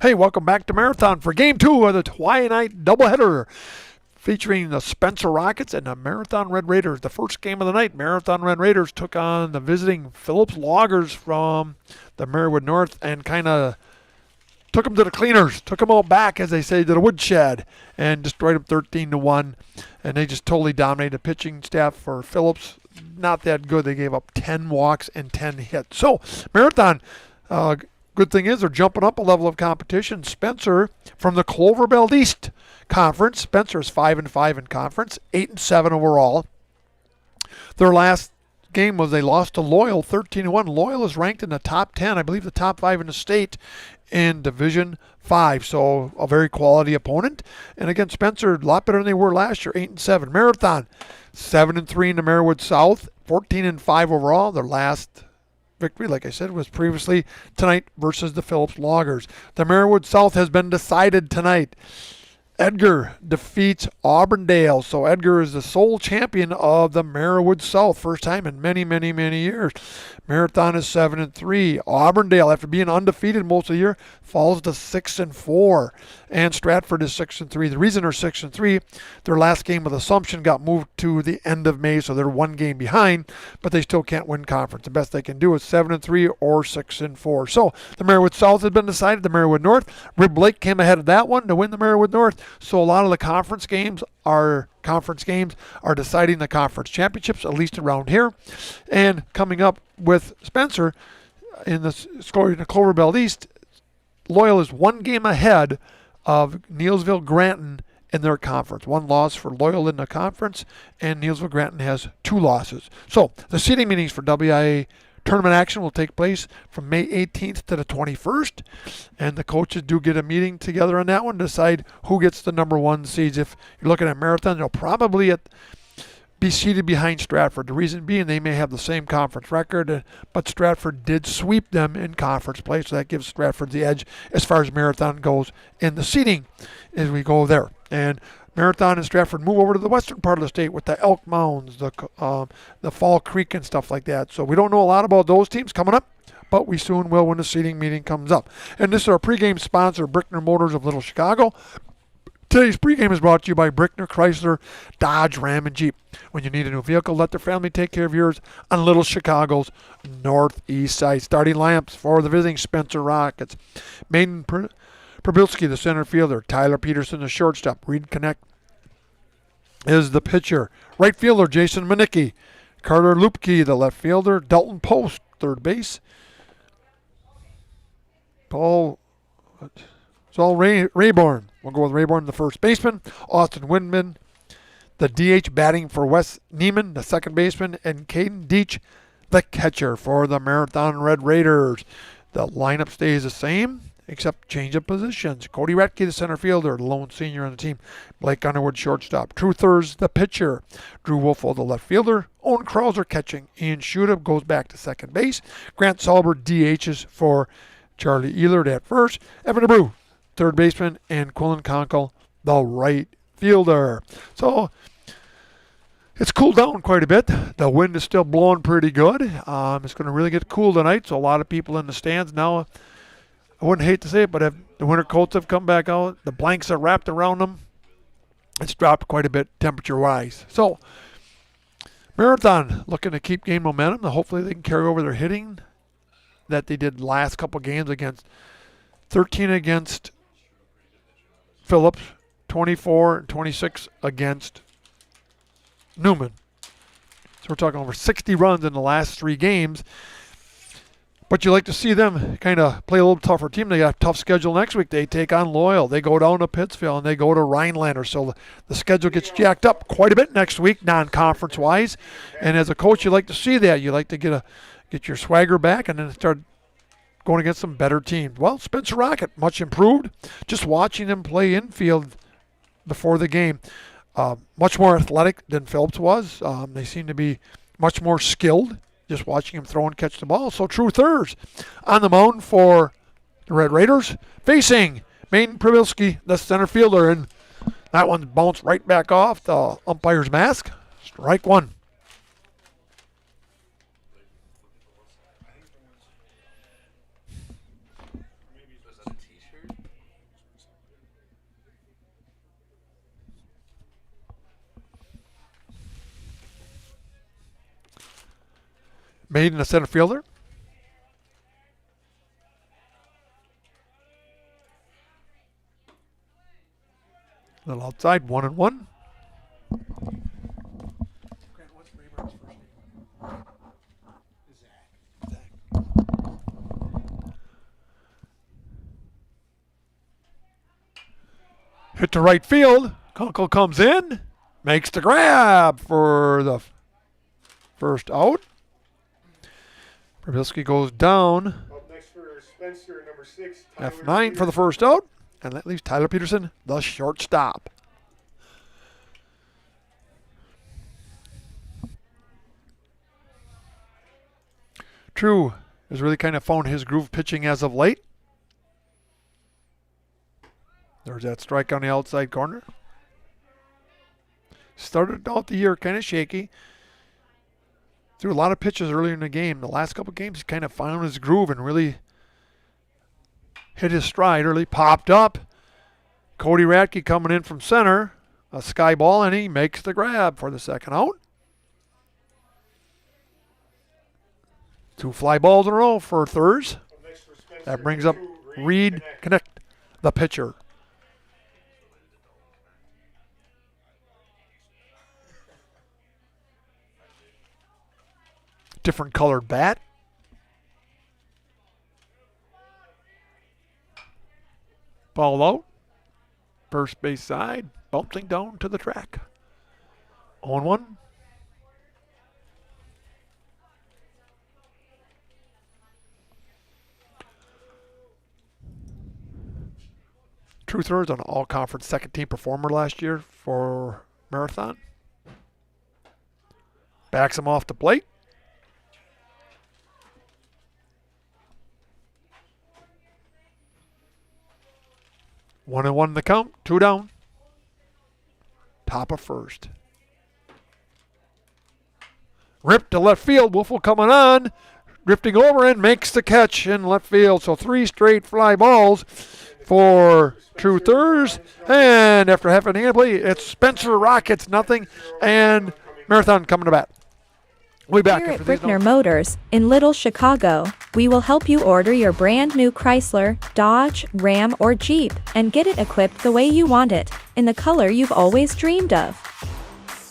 Hey, welcome back to Marathon for Game 2 of the WIAA night doubleheader featuring the Spencer Rockets and the Marathon Red Raiders. The first game of the night, Marathon Red Raiders took on the visiting Phillips Loggers from the Marywood North and kind of took them to the cleaners, took them out back, as they say, to the woodshed, and destroyed them 13-1. And they just totally dominated the pitching staff for Phillips. Not that good. They gave up 10 walks and 10 hits. So, Marathon, good thing is they're jumping up a level of competition. Spencer from the Clover Belt East Conference. Spencer is 5-5 in conference, 8-7 overall. Their last game was they lost to Loyal 13-1. Loyal is ranked in the top 10, I believe the top 5 in the state in Division 5. So a very quality opponent. And again, Spencer, a lot better than they were last year, 8-7. Marathon, 7-3 in the Marywood South, 14-5 overall. Their last victory, like I said, was previously tonight versus the Phillips Loggers. The Marywood South has been decided tonight. Edgar defeats Auburndale. So Edgar is the sole champion of the Marywood South. First time in many, many, many years. Marathon is 7-3. Auburndale, after being undefeated most of the year, falls to 6-4. And Stratford is 6-3. The reason they're 6-3, their last game with Assumption got moved to the end of May, so they're one game behind, but they still can't win conference. The best they can do is 7-3 or 6-4. So the Marywood South has been decided. The Marywood North, Rib Lake came ahead of that one to win the Marywood North. So a lot of the conference games are deciding the conference championships, at least around here. And coming up with Spencer in the Clover Belt East, Loyal is one game ahead of Neillsville Granton in their conference. One loss for Loyal in the conference, and Neillsville Granton has 2 losses. So the seeding meetings for WIAA tournament action will take place from May 18th to the 21st, and the coaches do get a meeting together on that one to decide who gets the number 1 seeds. If you're looking at Marathon, they'll probably be seated behind Stratford. The reason being they may have the same conference record, but Stratford did sweep them in conference play, so that gives Stratford the edge as far as Marathon goes in the seeding as we go there. And Marathon and Stratford move over to the western part of the state with the Elk Mounds, the Fall Creek and stuff like that. So we don't know a lot about those teams coming up, but we soon will when the seeding meeting comes up. And this is our pregame sponsor, Brickner Motors of Little Chicago. Today's pregame is brought to you by Brickner, Chrysler, Dodge, Ram, and Jeep. When you need a new vehicle, let their family take care of yours on Little Chicago's northeast side. Starting lamps for the visiting Spencer Rockets. Maiden Probilski, the center fielder. Tyler Peterson, the shortstop. Reed Connect is the pitcher. Right fielder, Jason Manicki. Carter Lupke, the left fielder. Dalton Post, third base. Rayborn. We'll go with Rayborn, the first baseman. Austin Windman, the DH, batting for Wes Neiman, the second baseman. And Caden Deach, the catcher for the Marathon Red Raiders. The lineup stays the same, except change of positions. Cody Retke, the center fielder, the lone senior on the team. Blake Underwood, shortstop. Truthers, the pitcher. Drew Wolfo, the left fielder. Owen Krauser catching. Ian Shuda goes back to second base. Grant Salber DHs for Charlie Ehlert at first. Evan DeBrew, third baseman, and Quillen Conkle, the right fielder. So it's cooled down quite a bit. The wind is still blowing pretty good. It's going to really get cool tonight, so a lot of people in the stands now. I wouldn't hate to say it, but if the winter coats have come back out, the blanks are wrapped around them. It's dropped quite a bit temperature-wise. So Marathon looking to keep game momentum. Hopefully they can carry over their hitting that they did last couple games against 13 against Phillips, 24 and 26 against Newman. So we're talking over 60 runs in the last 3 games. But you like to see them kind of play a little tougher team. They got a tough schedule next week. They take on Loyal. They go down to Pittsfield, and they go to Rhinelander. So the schedule gets jacked up quite a bit next week, non-conference-wise. And as a coach, you like to see that. You like to get your swagger back and then start going against some better teams. Well, Spencer Rocket, much improved. Just watching them play infield before the game. Much more athletic than Phillips was. They seem to be much more skilled, just watching him throw and catch the ball. So Truthers on the mound for the Red Raiders, facing Maiden Probilski, the center fielder, and that one bounced right back off the umpire's mask. Strike one. Maiden, the center fielder. A little outside, 1-1. Hit to right field. Kunkel comes in, makes the grab for the first out. Prabilski goes down. Up next for Spencer, number 6. F9 for the first out. And that leaves Tyler Peterson, the shortstop. True has really kind of found his groove pitching as of late. There's that strike on the outside corner. Started out the year kind of shaky. Threw a lot of pitches early in the game. The last couple games, he kind of found his groove and really hit his stride early. Popped up. Cody Radke coming in from center. A sky ball, and he makes the grab for the second out. 2 fly balls in a row for Thurs. That brings up Reed Connect, the pitcher. Different colored bat. Ball out. First base side. Bouncing down to the track. 0-1. Truther is an all-conference second-team performer last year for Marathon. Backs him off the plate. One and one in the count. 2 down. Top of first. Ripped to left field. Wolfel coming on. Drifting over and makes the catch in left field. So 3 straight fly balls for Truthers. And after half an inning of play, it's Spencer Rockets nothing. And Marathon coming to bat. We'll be back Here at Brickner Motors in Little Chicago, we will help you order your brand new Chrysler, Dodge, Ram, or Jeep and get it equipped the way you want it, in the color you've always dreamed of.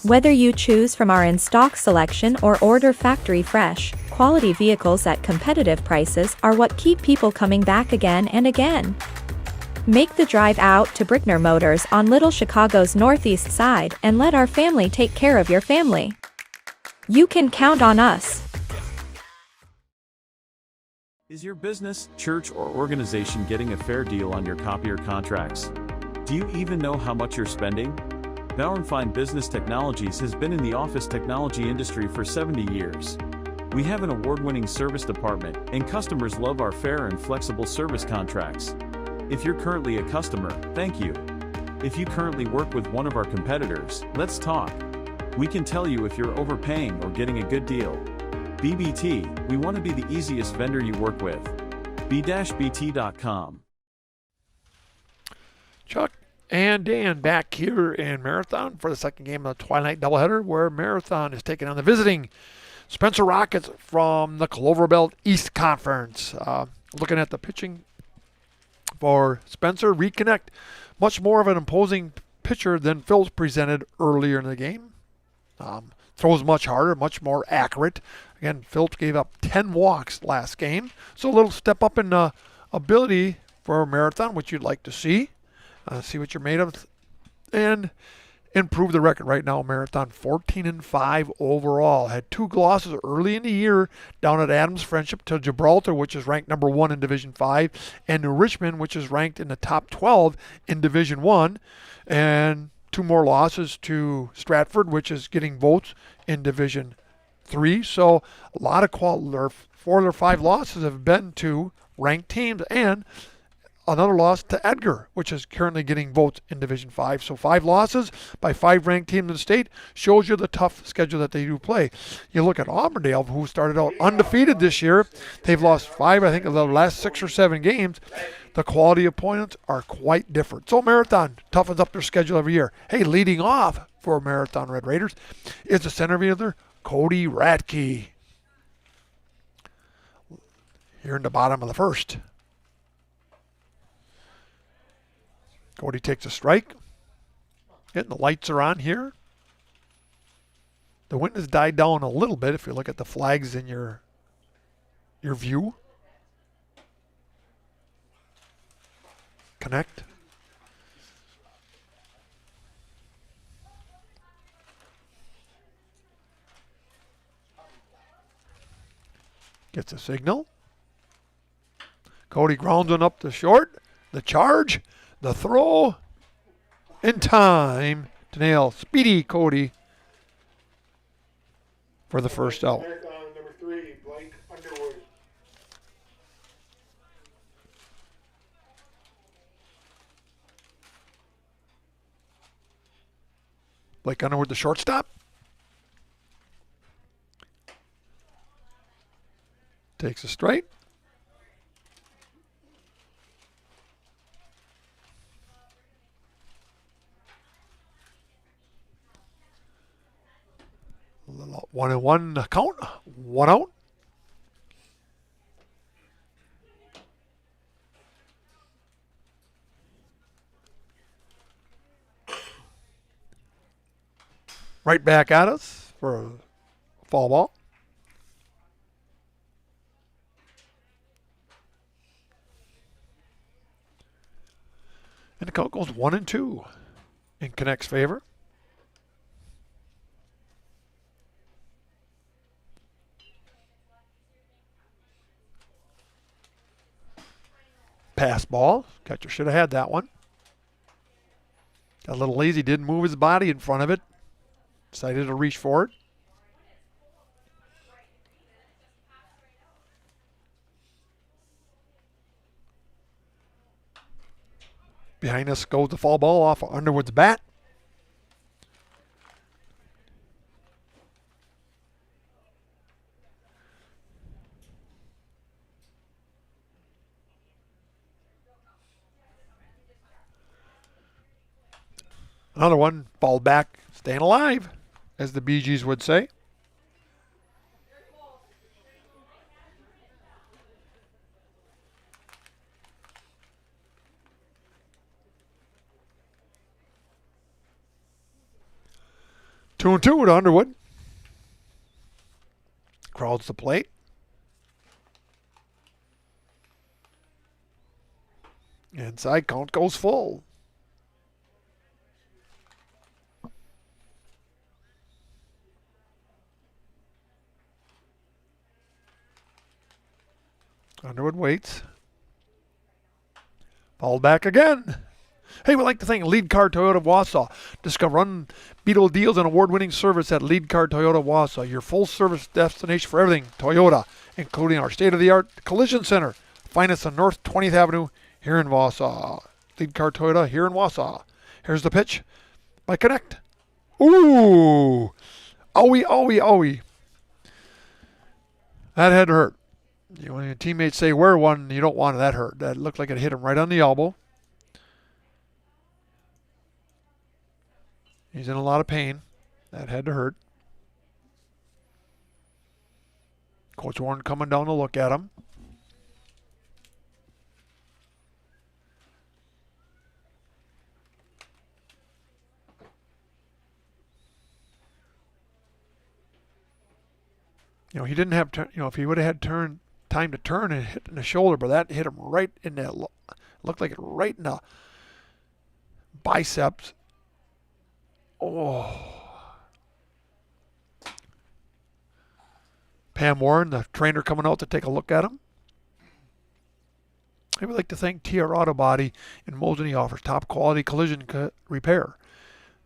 Whether you choose from our in-stock selection or order factory fresh, quality vehicles at competitive prices are what keep people coming back again and again. Make the drive out to Brickner Motors on Little Chicago's northeast side and let our family take care of your family. You can count on us. Is your business, church, or organization getting a fair deal on your copier contracts? Do you even know how much you're spending? Bauer & Fine Business Technologies has been in the office technology industry for 70 years. We have an award-winning service department, and customers love our fair and flexible service contracts. If you're currently a customer, thank you. If you currently work with one of our competitors, let's talk. We can tell you if you're overpaying or getting a good deal. BBT, we want to be the easiest vendor you work with. b-bt.com. Chuck and Dan back here in Marathon for the second game of the Twilight doubleheader, where Marathon is taking on the visiting Spencer Rockets from the Clover Belt East Conference. Looking at the pitching for Spencer, Reconnect, much more of an imposing pitcher than Phil's presented earlier in the game. Throws much harder, much more accurate. Again, Phillips gave up 10 walks last game. So a little step up in ability for Marathon, which you'd like to see. See what you're made of. And improve the record right now. Marathon 14-5 overall. Had 2 losses early in the year down at Adams Friendship to Gibraltar, which is ranked number 1 in Division 5, and to Richmond, which is ranked in the top 12 in Division 1. And 2 more losses to Stratford, which is getting votes in Division 3. So a lot of 4 or 5 losses have been to ranked teams, and another loss to Edgar, which is currently getting votes in Division 5. So 5 losses by 5 ranked teams in the state shows you the tough schedule that they do play. You look at Auburndale, who started out undefeated this year. They've lost 5, I think, of the last 6 or 7 games. The quality of opponents are quite different. So Marathon toughens up their schedule every year. Hey, leading off for Marathon Red Raiders is the center fielder, Cody Radke. here in the bottom of the first. Cody takes a strike. And the lights are on here. The wind has died down a little bit if you look at the flags in your view. Connect. Gets a signal. Cody grounds one up the short. The charge. The throw. In time to nail Speedy Cody for the first out. Marathon number 3, Blake Underwood. Blake Underwood, the shortstop. Takes a strike. A little 1-1 count. 1 out. Right back at us for a foul ball. And the count goes 1-2 in Connect's favor. Pass ball. Catcher should have had that one. Got a little lazy, didn't move his body in front of it. Decided to reach for it. Behind us goes the foul ball off of Underwood's bat. Another one, ball back, staying alive, as the Bee Gees would say. Two and two to Underwood. Crowds the plate. Inside count goes full. Underwood waits. Fouled back again. Hey, we'd like to thank Lead Car Toyota of Wausau. Discover unbeatable deals and award-winning service at Lead Car Toyota of Wausau, your full-service destination for everything Toyota, including our state-of-the-art collision center. Find us on North 20th Avenue here in Wausau. Lead Car Toyota here in Wausau. Here's the pitch by Connect. Ooh! Owie, owie, owie. That had to hurt. When your teammates say wear one, you don't want that hurt. That looked like it hit him right on the elbow. He's in a lot of pain. That had to hurt. Coach Warren coming down to look at him. You know, he didn't have, if he would have had time to turn and hit in the shoulder, but that hit him right in that, looked like it right in the biceps. Oh. Pam Warren, the trainer, coming out to take a look at him. I would like to thank TR Auto Body in Mosinee offers top quality collision repair.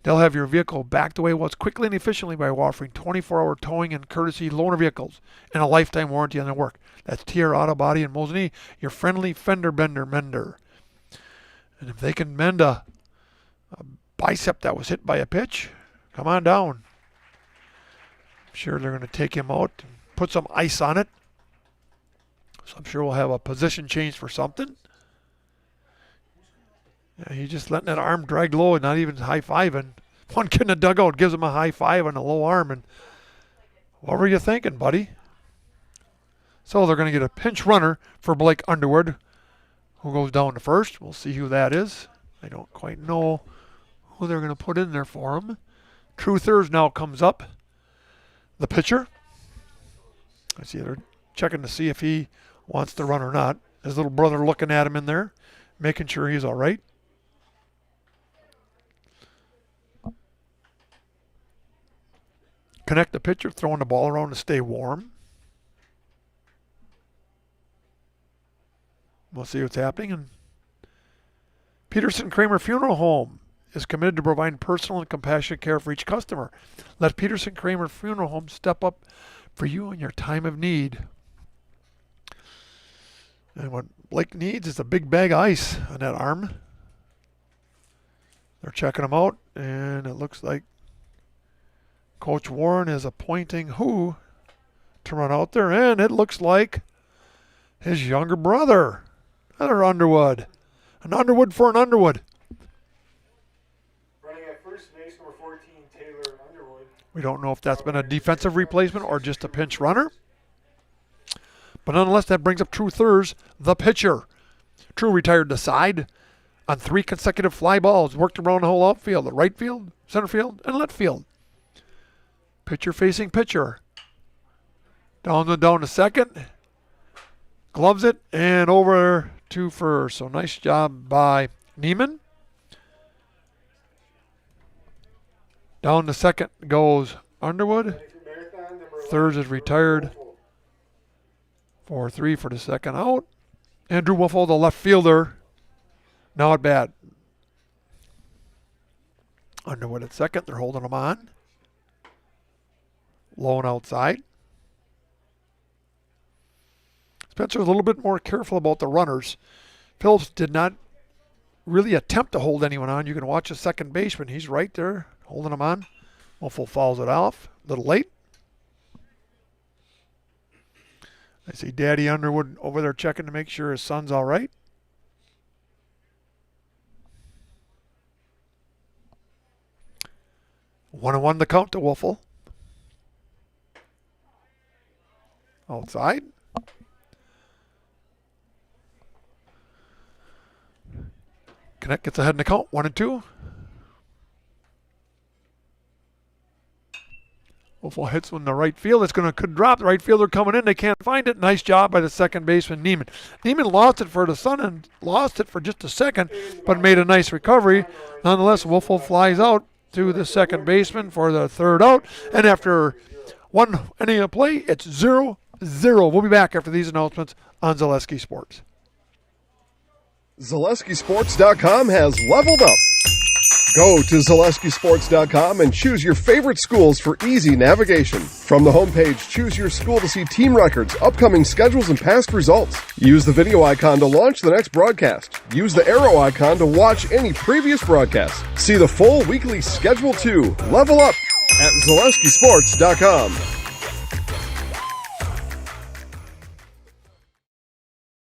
They'll have your vehicle backed away once quickly and efficiently by offering 24-hour towing and courtesy loaner vehicles and a lifetime warranty on their work. That's TR Auto Body in Mosinee, your friendly fender bender mender. And if they can mend a bicep that was hit by a pitch, come on down. I'm sure they're going to take him out and put some ice on it. So I'm sure we'll have a position change for something. Yeah, he's just letting that arm drag low and not even high-fiving. One kid in the dugout gives him a high five on a low arm. And what were you thinking, buddy? So they're going to get a pinch runner for Blake Underwood, who goes down to first. We'll see who that is. I don't quite know who they're going to put in there for him. True Thurs now comes up. The pitcher. I see they're checking to see if he wants to run or not. His little brother looking at him in there, making sure he's all right. Connect the pitcher, throwing the ball around to stay warm. We'll see what's happening. And Peterson Kramer Funeral Home is committed to providing personal and compassionate care for each customer. Let Peterson Kramer Funeral Home step up for you in your time of need. And what Blake needs is a big bag of ice on that arm. They're checking him out, and it looks like Coach Warren is appointing who to run out there, and it looks like his younger brother, another Underwood. An Underwood for an Underwood. Running at first base, number 14, Taylor Underwood. We don't know if that's been a defensive replacement or just a pinch runner. But nonetheless, that brings up True Thurs, the pitcher. True retired to side on 3 consecutive fly balls, worked around the whole outfield, the right field, center field, and left field. Pitcher facing pitcher. Down to second. Gloves it and over to first. So nice job by Neiman. Down to second goes Underwood. Thurs is retired. 4-3 for the second out. Andrew Wuffle, the left fielder, now at bat. Underwood at second. They're holding him on. Low and outside. Spencer's a little bit more careful about the runners. Phillips did not really attempt to hold anyone on. You can watch the second baseman. He's right there holding him on. Wuffle fouls it off. A little late. I see Daddy Underwood over there checking to make sure his son's all right. One and one the count to Wuffle. Outside. Connect gets ahead in the count. 1-2. Wuffle hits one in the right field. It's could drop. The right fielder coming in. They can't find it. Nice job by the second baseman, Neiman. Neiman lost it for the sun and lost it for just a second, but made a nice recovery. Nonetheless, Wuffle flies out to the second baseman for the third out. And after one inning of play, it's 0-0. We'll be back after these announcements on Zaleski Sports. ZaleskiSports.com has leveled up. Go to ZaleskiSports.com and choose your favorite schools for easy navigation. From the homepage, choose your school to see team records, upcoming schedules, and past results. Use the video icon to launch the next broadcast. Use the arrow icon to watch any previous broadcast. See the full weekly schedule too. Level up at ZaleskiSports.com.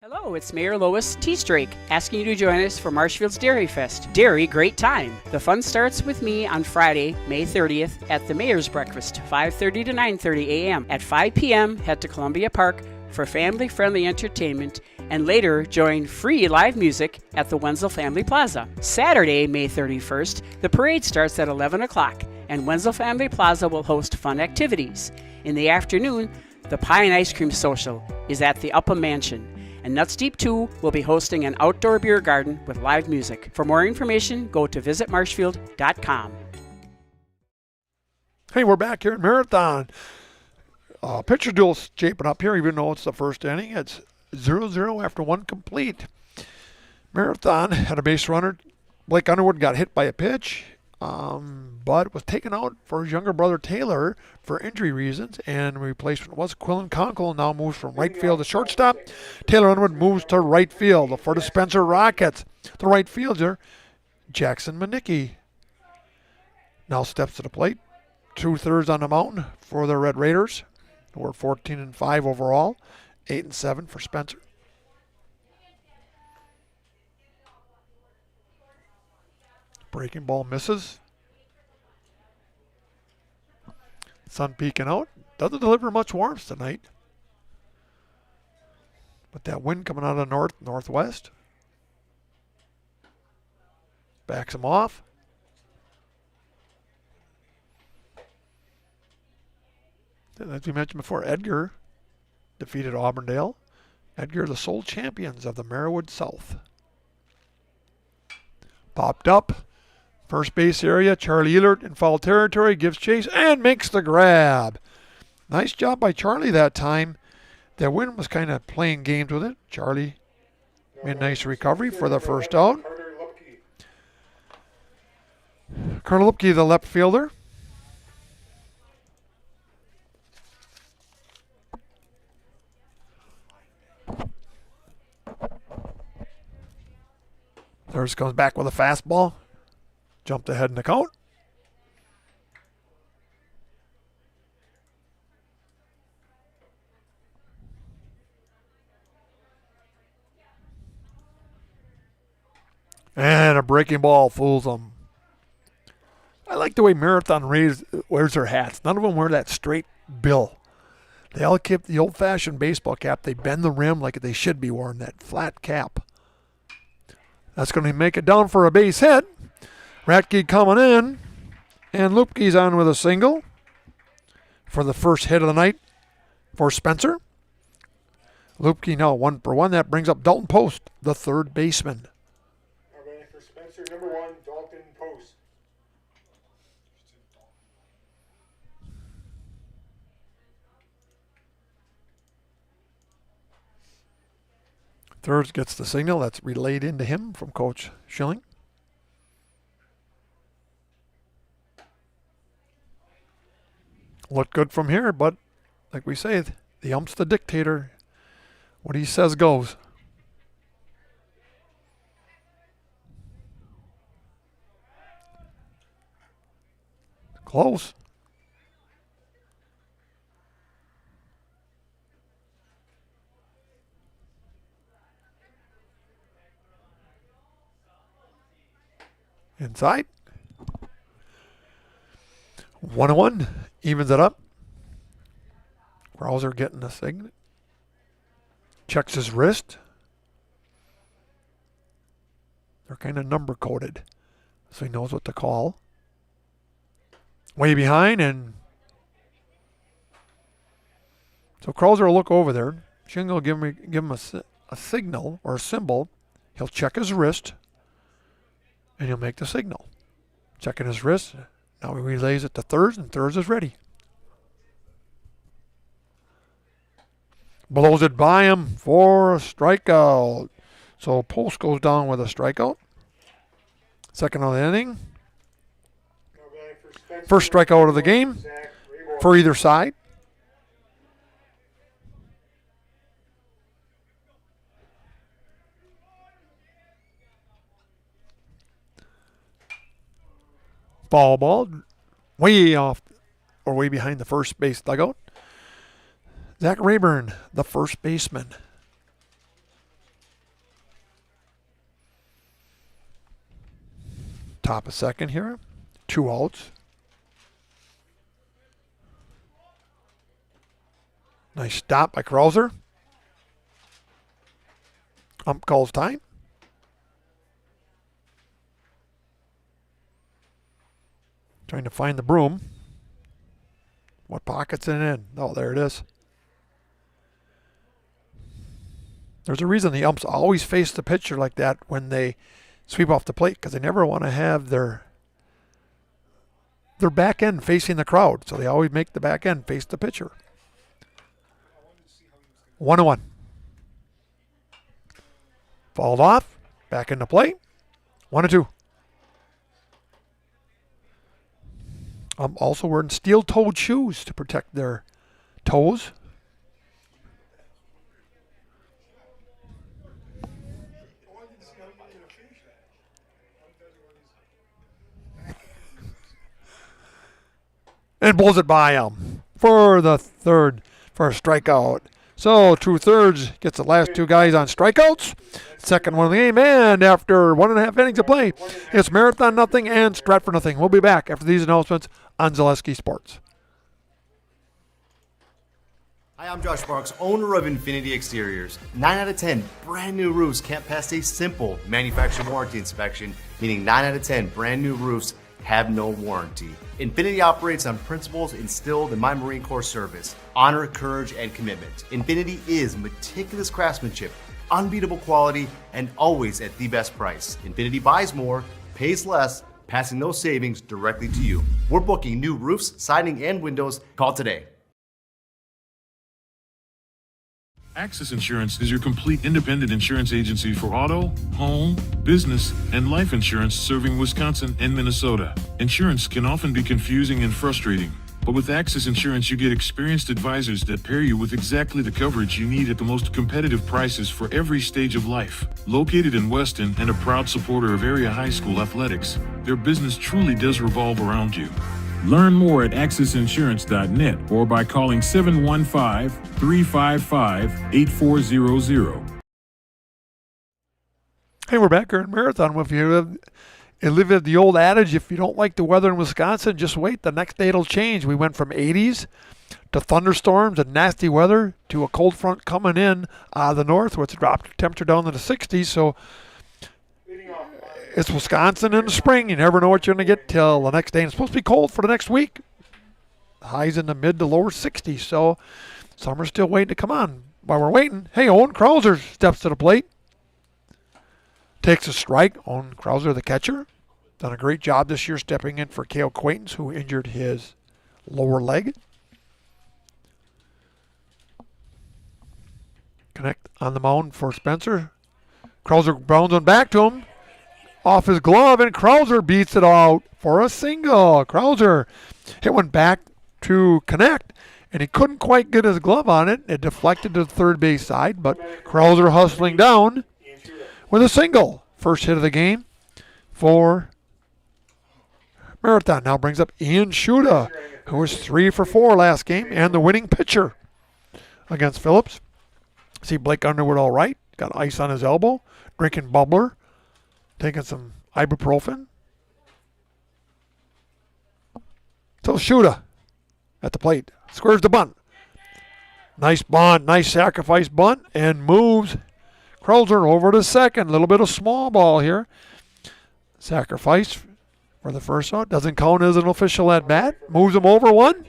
Hello, it's Mayor Lois Teastrake asking you to join us for Marshfield's Dairy Fest. Dairy, great time. The fun starts with me on Friday, May 30th at the Mayor's Breakfast, 5:30 to 9:30 a.m. At 5 p.m., head to Columbia Park for family-friendly entertainment and later join free live music at the Wenzel Family Plaza. Saturday, May 31st, the parade starts at 11 o'clock and Wenzel Family Plaza will host fun activities. In the afternoon, the Pie and Ice Cream Social is at the Upham Mansion. And Nuts Deep 2 will be hosting an outdoor beer garden with live music. For more information, go to visitmarshfield.com. Hey, we're back here in Marathon. Pitcher duel shaping up here, even though it's the first inning. It's 0-0 after one complete. Marathon had a base runner. Blake Underwood got hit by a pitch, but was taken out for his younger brother Taylor for injury reasons, and replacement was Quillen Conkle, now moves from right field to shortstop. Taylor Underwood moves to right field for the Spencer Rockets. The right fielder, Jackson Manicki, now steps to the plate. 2/3 on the mound for the Red Raiders, who are 14-5 overall, 8-7 for Spencer. Breaking ball misses. Sun peeking out. Doesn't deliver much warmth tonight. But that wind coming out of the northwest backs him off. And as we mentioned before, Edgar defeated Auburndale. Edgar, the sole champions of the Merriwood South. Popped up. First base area, Charlie Ehlert in foul territory, gives chase and makes the grab. Nice job by Charlie that time. The wind was kind of playing games with it. Charlie made a nice recovery for the first out. Carter Lupke, the left fielder. Thurs comes back with a fastball. Jumped ahead in the count. And a breaking ball fools them. I like the way Marathon wears their hats. None of them wear that straight bill. They all keep the old-fashioned baseball cap. They bend the rim like they should be wearing, that flat cap. That's going to make it down for a base hit. Ratke coming in. And Lupke's on with a single for the first hit of the night for Spencer. Lupke now 1-for-1. That brings up Dalton Post, the third baseman. Okay, for Spencer, number 1, Dalton Post. Thurs gets the signal. That's relayed into him from Coach Schilling. Look good from here, but like we say, the ump's the dictator. What he says goes. Close. Inside. 1-1. Evens it up. Krauser getting the signal. Checks his wrist. They're kind of number coded, so he knows what to call. Way behind, and so Krauser will look over there. Shingle will give him a signal or a symbol. He'll check his wrist, and he'll make the signal. Checking his wrist. Now he relays it to Thurs, and Thurs is ready. Blows it by him for a strikeout. So Post goes down with a strikeout. Second of the inning. First strikeout of the game for either side. Ball, way off or way behind the first base dugout. Zach Rayburn, the first baseman. Top of second here. 2 outs. Nice stop by Krauser. Ump calls time. Trying to find the broom. What pocket's it in? Oh, there it is. There's a reason the umps always face the pitcher like that when they sweep off the plate, because they never want to have their back end facing the crowd. So they always make the back end face the pitcher. 1-1. Fouled off. Back into play. 1-2. I'm also wearing steel-toed shoes to protect their toes. And blows it by him for the third for a strikeout. So True Thirds gets the last 2 guys on strikeouts. Second one of the game, and after 1.5 innings of play, it's Marathon nothing and Stratford nothing. We'll be back after these announcements on Zaleski Sports. Hi, I'm Josh Marks, owner of Infinity Exteriors. 9 out of 10 brand new roofs can't pass a simple manufacturer warranty inspection, meaning 9 out of 10 brand new roofs have no warranty. Infinity operates on principles instilled in my Marine Corps service: honor, courage, and commitment. Infinity is meticulous craftsmanship, unbeatable quality, and always at the best price. Infinity buys more, pays less, passing those savings directly to you. We're booking new roofs, siding, and windows. Call today. Axis Insurance is your complete independent insurance agency for auto, home, business, and life insurance serving Wisconsin and Minnesota. Insurance can often be confusing and frustrating, but with Axis Insurance you get experienced advisors that pair you with exactly the coverage you need at the most competitive prices for every stage of life. Located in Weston and a proud supporter of area high school athletics, their business truly does revolve around you. Learn more at AxisInsurance.net or by calling 715-355-8400. Hey, we're back here in Marathon with you. You live at the old adage, if you don't like the weather in Wisconsin, just wait. The next day it'll change. We went from 80s to thunderstorms and nasty weather to a cold front coming in out of the north, which dropped the temperature down to the 60s. So it's Wisconsin in the spring. You never know what you're going to get till the next day. And it's supposed to be cold for the next week. Highs in the mid to lower 60s. So summer's still waiting to come on. While we're waiting, hey, Owen Krauser steps to the plate. Takes a strike. Owen Krauser, the catcher. Done a great job this year stepping in for Cale Quaintance, who injured his lower leg. Connect on the mound for Spencer. Krauser bounds one back to him. Off his glove, and Krauser beats it out for a single. Krauser hit one back to connect, and he couldn't quite get his glove on it. It deflected to the third base side, but Krauser hustling down with a single. First hit of the game for Marathon. Now brings up Ian Shuda, who was 3 for 4 last game, and the winning pitcher against Phillips. See Blake Underwood all right. Got ice on his elbow, drinking bubbler. Taking some ibuprofen. So Shuda at the plate. Squares the bunt. Nice bunt, nice sacrifice bunt, and moves Krauser over to second. A little bit of small ball here. Sacrifice for the first out. Doesn't count as an official at bat. Moves him over one.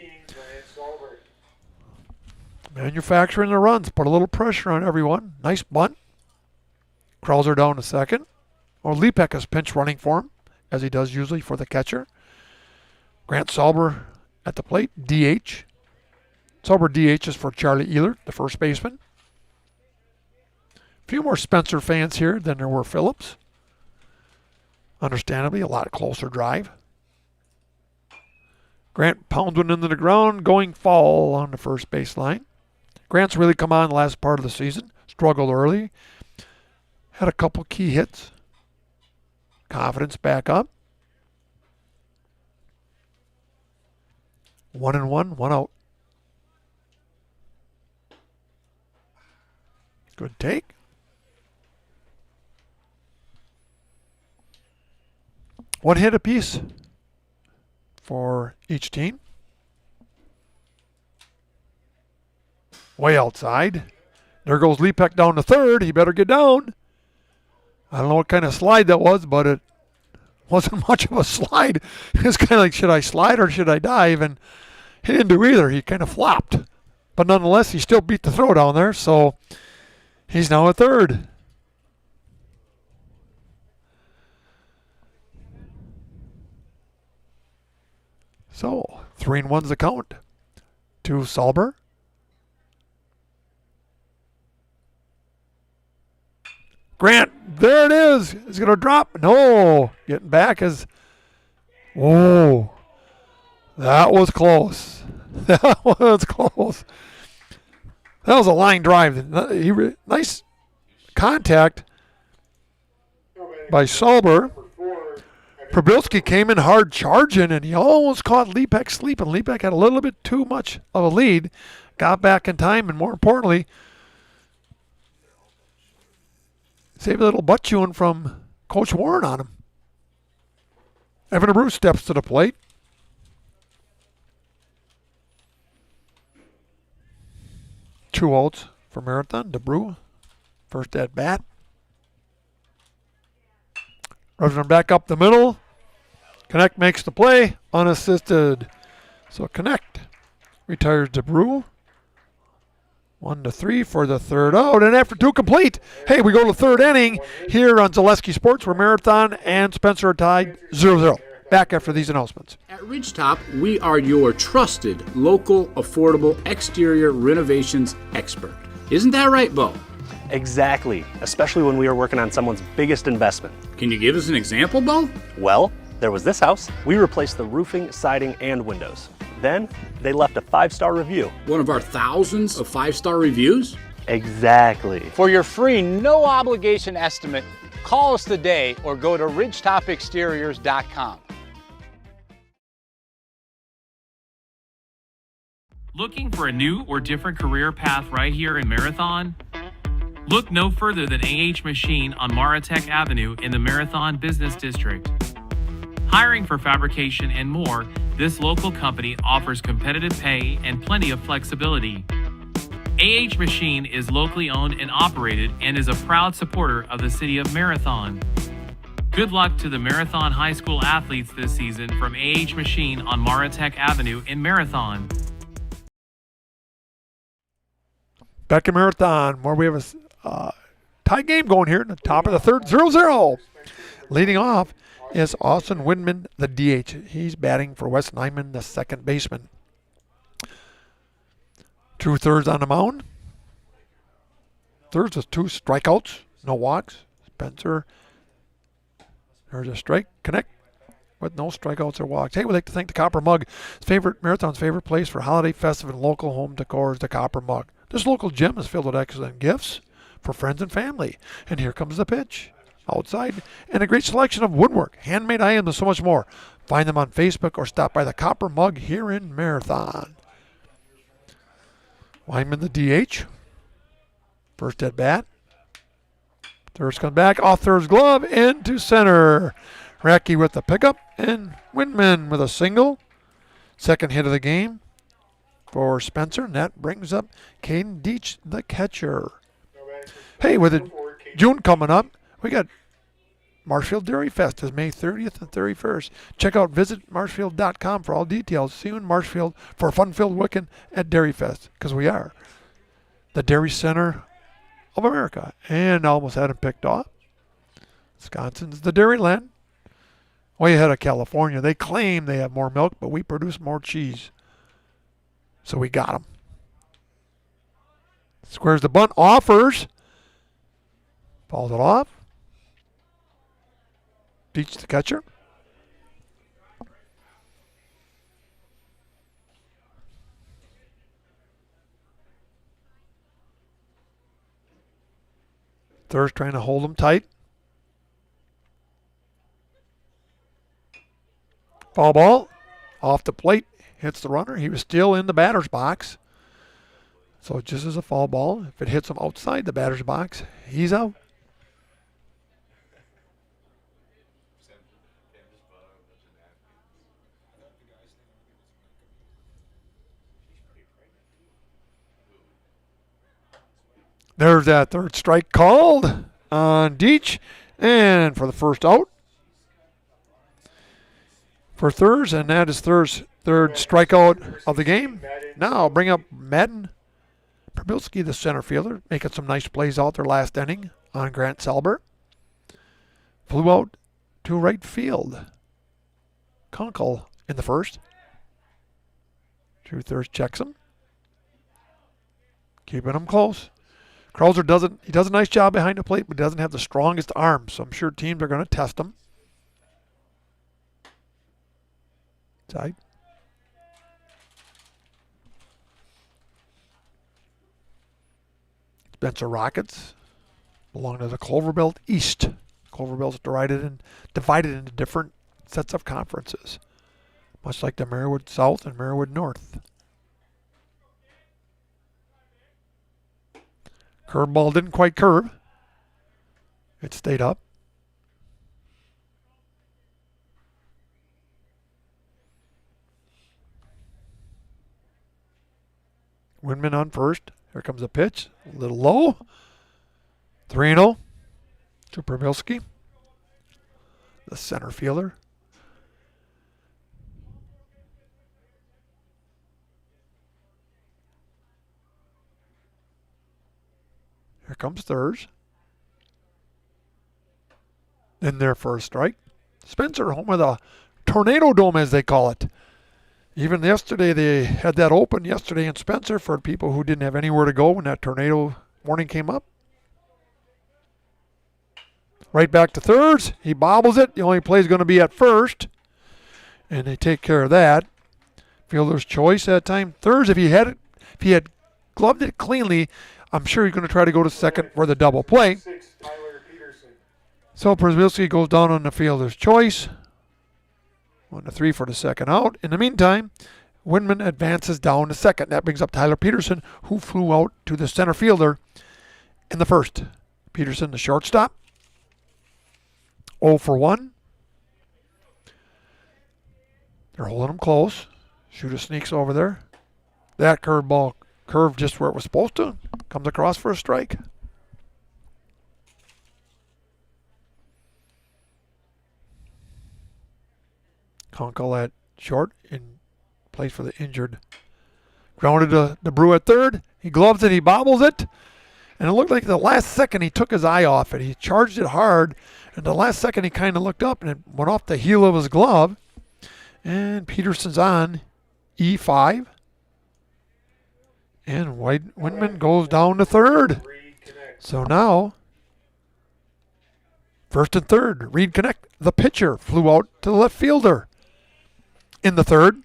Manufacturing the runs. Put a little pressure on everyone. Nice bunt. Krauser down to second. Or Lepek is pinch running for him, as he does usually for the catcher. Grant Sauber at the plate, DH. Sauber DH is for Charlie Ehlert, the first baseman. A few more Spencer fans here than there were Phillips. Understandably, a lot closer drive. Grant pounds one into the ground, going foul on the first baseline. Grant's really come on the last part of the season. Struggled early. Had a couple key hits. Confidence back up. 1-1, 1 out. Good take. One hit apiece for each team. Way outside. There goes Lepek down to third. He better get down. I don't know what kind of slide that was, but it wasn't much of a slide. It was kind of like, should I slide or should I dive? And he didn't do either. He kind of flopped. But nonetheless, he still beat the throw down there, so he's now at third. So, 3-1's the count to Sauber. Grant, there it is. It's going to drop. No. Getting back is. Whoa. That was close. That was close. That was a line drive. Nice contact by Sauber. Probilski came in hard charging, and he almost caught Lepek sleeping. Lepek had a little bit too much of a lead. Got back in time, and more importantly, saved a little butt chewing from Coach Warren on him. Evan Abreu steps to the plate. 2 outs for Marathon. DeBrew, first at bat. Rubs him back up the middle. Connect makes the play, unassisted. So Connect retires DeBrew. 1-3 for the third out, and after 2 complete, hey, we go to third inning here on Zaleski Sports, where Marathon and Spencer are tied 0-0. Back after these announcements. At Ridgetop, we are your trusted, local, affordable exterior renovations expert. Isn't that right, Bo? Exactly, especially when we are working on someone's biggest investment. Can you give us an example, Bo? Well, there was this house. We replaced the roofing, siding, and windows. Then they left a 5-star review. One of our thousands of 5-star reviews? Exactly. For your free, no obligation estimate, call us today or go to ridgetopexteriors.com. Looking for a new or different career path right here in Marathon? Look no further than AH Machine on Maratech Avenue in the Marathon Business District. Hiring for fabrication and more, this local company offers competitive pay and plenty of flexibility. AH Machine is locally owned and operated and is a proud supporter of the city of Marathon. Good luck to the Marathon High School athletes this season from AH Machine on Maratech Avenue in Marathon. Back in Marathon, where we have a tie game going here in the top of the third, 0-0. Leading off is Austin Windman, the DH. He's batting for Wes Nyman, the second baseman. 2 thirds on the mound. Thirds with 2 strikeouts, no walks. Spencer, there's a strike. Connect with no strikeouts or walks. Hey, we'd like to thank the Copper Mug. Marathon's favorite place for holiday, festive, and local home decor is the Copper Mug. This local gem is filled with excellent gifts for friends and family. And here comes the pitch. Outside, and a great selection of woodwork, handmade items, and so much more. Find them on Facebook or stop by the Copper Mug here in Marathon. Wyman, the DH. First at bat. Thirds comes back, off third's glove, into center. Racky with the pickup, and Windman with a single. Second hit of the game for Spencer, and that brings up Caden Deach, the catcher. Hey, with the June coming up, we got Marshfield Dairy Fest is May 30th and 31st. Visit marshfield.com for all details. See you in Marshfield for a fun-filled weekend at Dairy Fest, because we are the Dairy Center of America. And almost had him picked off. Wisconsin's the dairy land. Way ahead of California. They claim they have more milk, but we produce more cheese. So we got them. Squares the bunt, offers. Falls it off. Beats the catcher. Third's trying to hold him tight. Foul ball. Off the plate. Hits the runner. He was still in the batter's box. So just as a foul ball, if it hits him outside the batter's box, he's out. There's that third strike called on Deach. And for the first out for Thurs, and that is Thurs' third strikeout of the game. Now bring up Madden Prabilski, the center fielder, making some nice plays out there last inning on Grant Selbert. Flew out to right field. Kunkel in the first. Thurs checks him. Keeping him close. Krauser does a nice job behind the plate, but doesn't have the strongest arm, so I'm sure teams are going to test him. Side. Spencer Rockets belong to the Cloverbelt East. Cloverbelt's divided into different sets of conferences, much like the Marywood South and Marywood North. Curveball didn't quite curve. It stayed up. Windman on first. Here comes the pitch. A little low. 3-0 to Przybylski, the center fielder. Here comes thirds. In there for a strike. Spencer home of the Tornado Dome, as they call it. Even yesterday, they had that open yesterday in Spencer for people who didn't have anywhere to go when that tornado warning came up. Right back to thirds. He bobbles it. The only play is going to be at first. And they take care of that. Fielder's choice that time. Thirds, if he had gloved it cleanly, I'm sure he's going to try to go to second for the double play. So Przybylski goes down on the fielder's choice. 1-3 for the second out. In the meantime, Winman advances down to second. That brings up Tyler Peterson, who flew out to the center fielder in the first. Peterson, the shortstop. 0 for 1. They're holding him close. Shooter sneaks over there. That curveball curved just where it was supposed to. Comes across for a strike. Kunkel at short in place for the injured. Grounded to the Brew at third. He gloves it, he bobbles it. And it looked like the last second he took his eye off it. He charged it hard. And the last second he kind of looked up and it went off the heel of his glove. And Peterson's on E5. And Winman goes down to third. So now, first and third, Reed Connect, the pitcher, flew out to the left fielder in the third.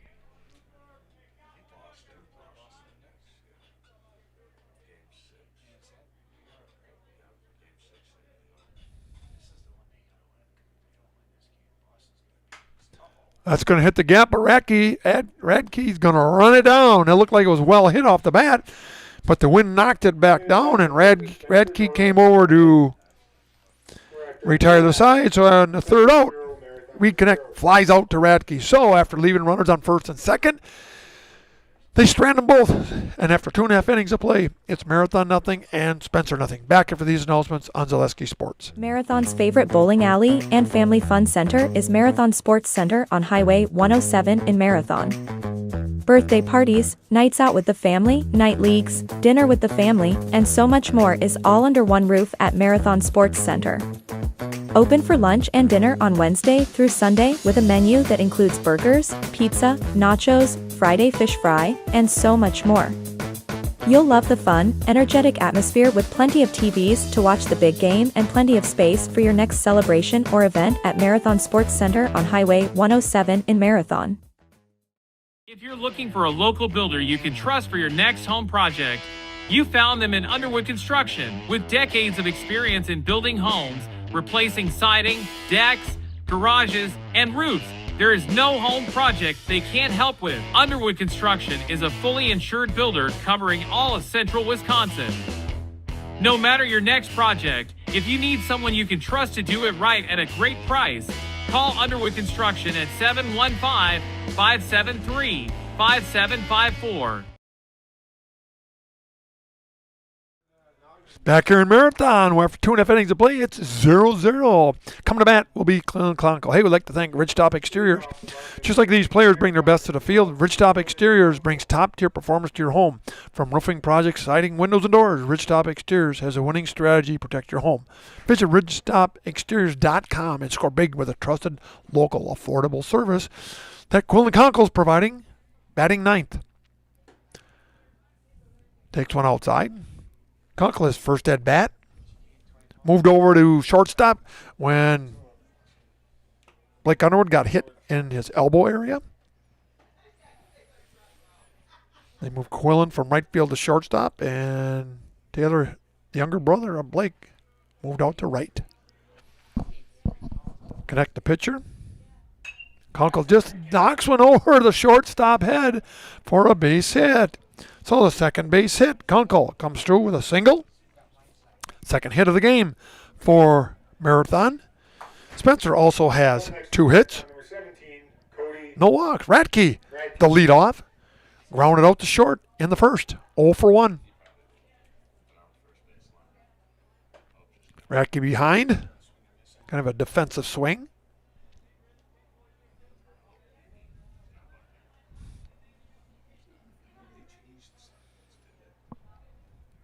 That's going to hit the gap, but Radke's going to run it down. It looked like it was well hit off the bat, but the wind knocked it back down, and Radke came over to retire the side. So on the third out, Reed Connect flies out to Radke. So after leaving runners on first and second, they strand them both. And after 2.5 innings of play, it's Marathon nothing and Spencer nothing. Back after these announcements on Zaleski Sports. Marathon's favorite bowling alley and family fun center is Marathon Sports Center on Highway 107 in Marathon. Birthday parties, nights out with the family, night leagues, dinner with the family, and so much more is all under one roof at Marathon Sports Center. Open for lunch and dinner on Wednesday through Sunday with a menu that includes burgers, pizza, nachos, Friday fish fry, and so much more. You'll love the fun, energetic atmosphere with plenty of TVs to watch the big game and plenty of space for your next celebration or event at Marathon Sports Center on Highway 107 in Marathon. If you're looking for a local builder you can trust for your next home project, you found them in Underwood Construction. With decades of experience in building homes, replacing siding, decks, garages, and roofs, there is no home project they can't help with. Underwood Construction is a fully insured builder covering all of central Wisconsin. No matter your next project, if you need someone you can trust to do it right at a great price, call Underwood Construction at 715-573-5754. Back here in Marathon, where after 2.5 innings of play, it's 0-0. Coming to bat will be Cleveland Klonko. Hey, we'd like to thank Ridgetop Exteriors. Just like these players bring their best to the field, Ridgetop Exteriors brings top-tier performance to your home. From roofing projects, siding, windows, and doors, Ridgetop Exteriors has a winning strategy to protect your home. Visit ridgetopexteriors.com and score big with a trusted, local, affordable service that Cleveland Klonko is providing, batting ninth. Takes one outside. Kunkel is first at bat. Moved over to shortstop when Blake Underwood got hit in his elbow area. They moved Quillen from right field to shortstop, and Taylor, the younger brother of Blake, moved out to right. Connect the pitcher. Kunkel just knocks one over the shortstop head for a base hit. So the second base hit, Kunkel comes through with a single. Second hit of the game for Marathon. Spencer also has 2 hits. No walks. Radke, the leadoff, grounded out to short in the first. 0 for 1. Radke behind. Kind of a defensive swing.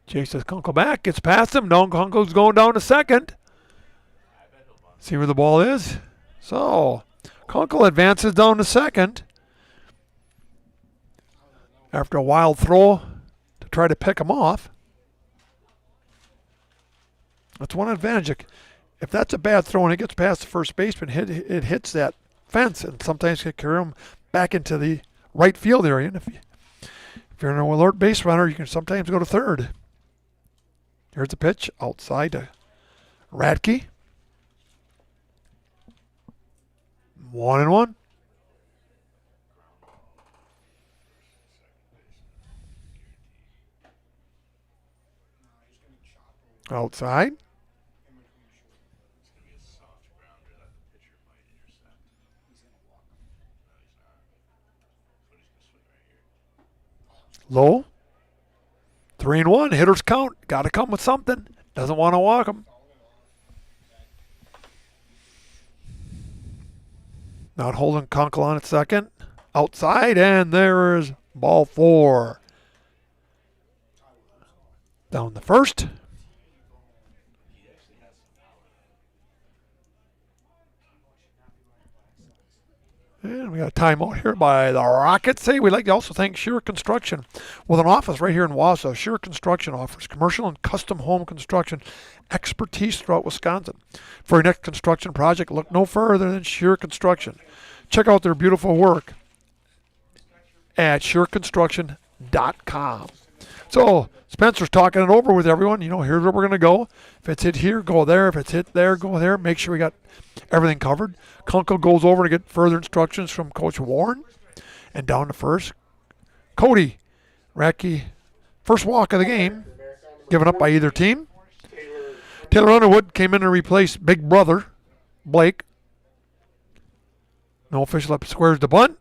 Chases Kunkel back, gets past him. No, Kunkel's going down to second. See where the ball is? So, Kunkel advances down to second. After a wild throw to try to pick him off. That's one advantage. If that's a bad throw and it gets past the first baseman, it hits that fence and sometimes can carry him back into the right field area. And if you're an alert base runner, you can sometimes go to third. Here's the pitch outside to Radke. 1-1. Outside. Low. 3-1. Hitters count. Got to come with something. Doesn't want to walk him. Not holding Kunkel on at second. Outside, and there is ball 4. Down the first. And we got a timeout here by the Rockets. Hey, we'd like to also thank Shearer Construction with an office right here in Wausau. Shearer Construction offers commercial and custom home construction expertise throughout Wisconsin. For your next construction project, look no further than Shearer Construction. Check out their beautiful work at shearerconstruction.com. So, Spencer's talking it over with everyone. You know, here's where we're going to go. If it's hit here, go there. If it's hit there, go there. Make sure we got everything covered. Kunkel goes over to get further instructions from Coach Warren. And down to first, Cody Radke, first walk of the game, given up by either team. Taylor Underwood came in to replace big brother, Blake. No official up, squares the bunt.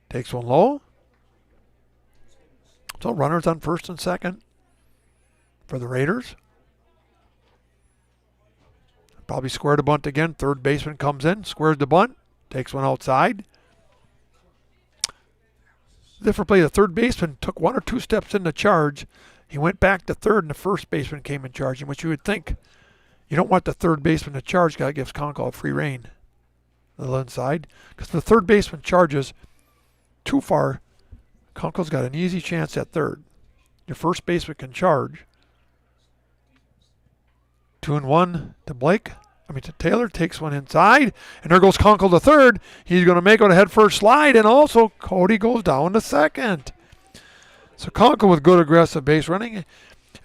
Takes one low. So runners on first and second for the Raiders. Probably squared a bunt again. Third baseman comes in, squares the bunt, takes one outside. Different play. The third baseman took 1 or 2 steps in the charge. He went back to third, and the first baseman came in charging, which you would think you don't want the third baseman to charge. Guy gives Kunkel free rein. A little inside. Because if the third baseman charges too far, Kunkel's got an easy chance at third. Your first baseman can charge. 2-1 to Blake. To Taylor. Takes one inside. And there goes Kunkel to third. He's going to make it a head first slide. And also Cody goes down to second. So Kunkel with good aggressive base running.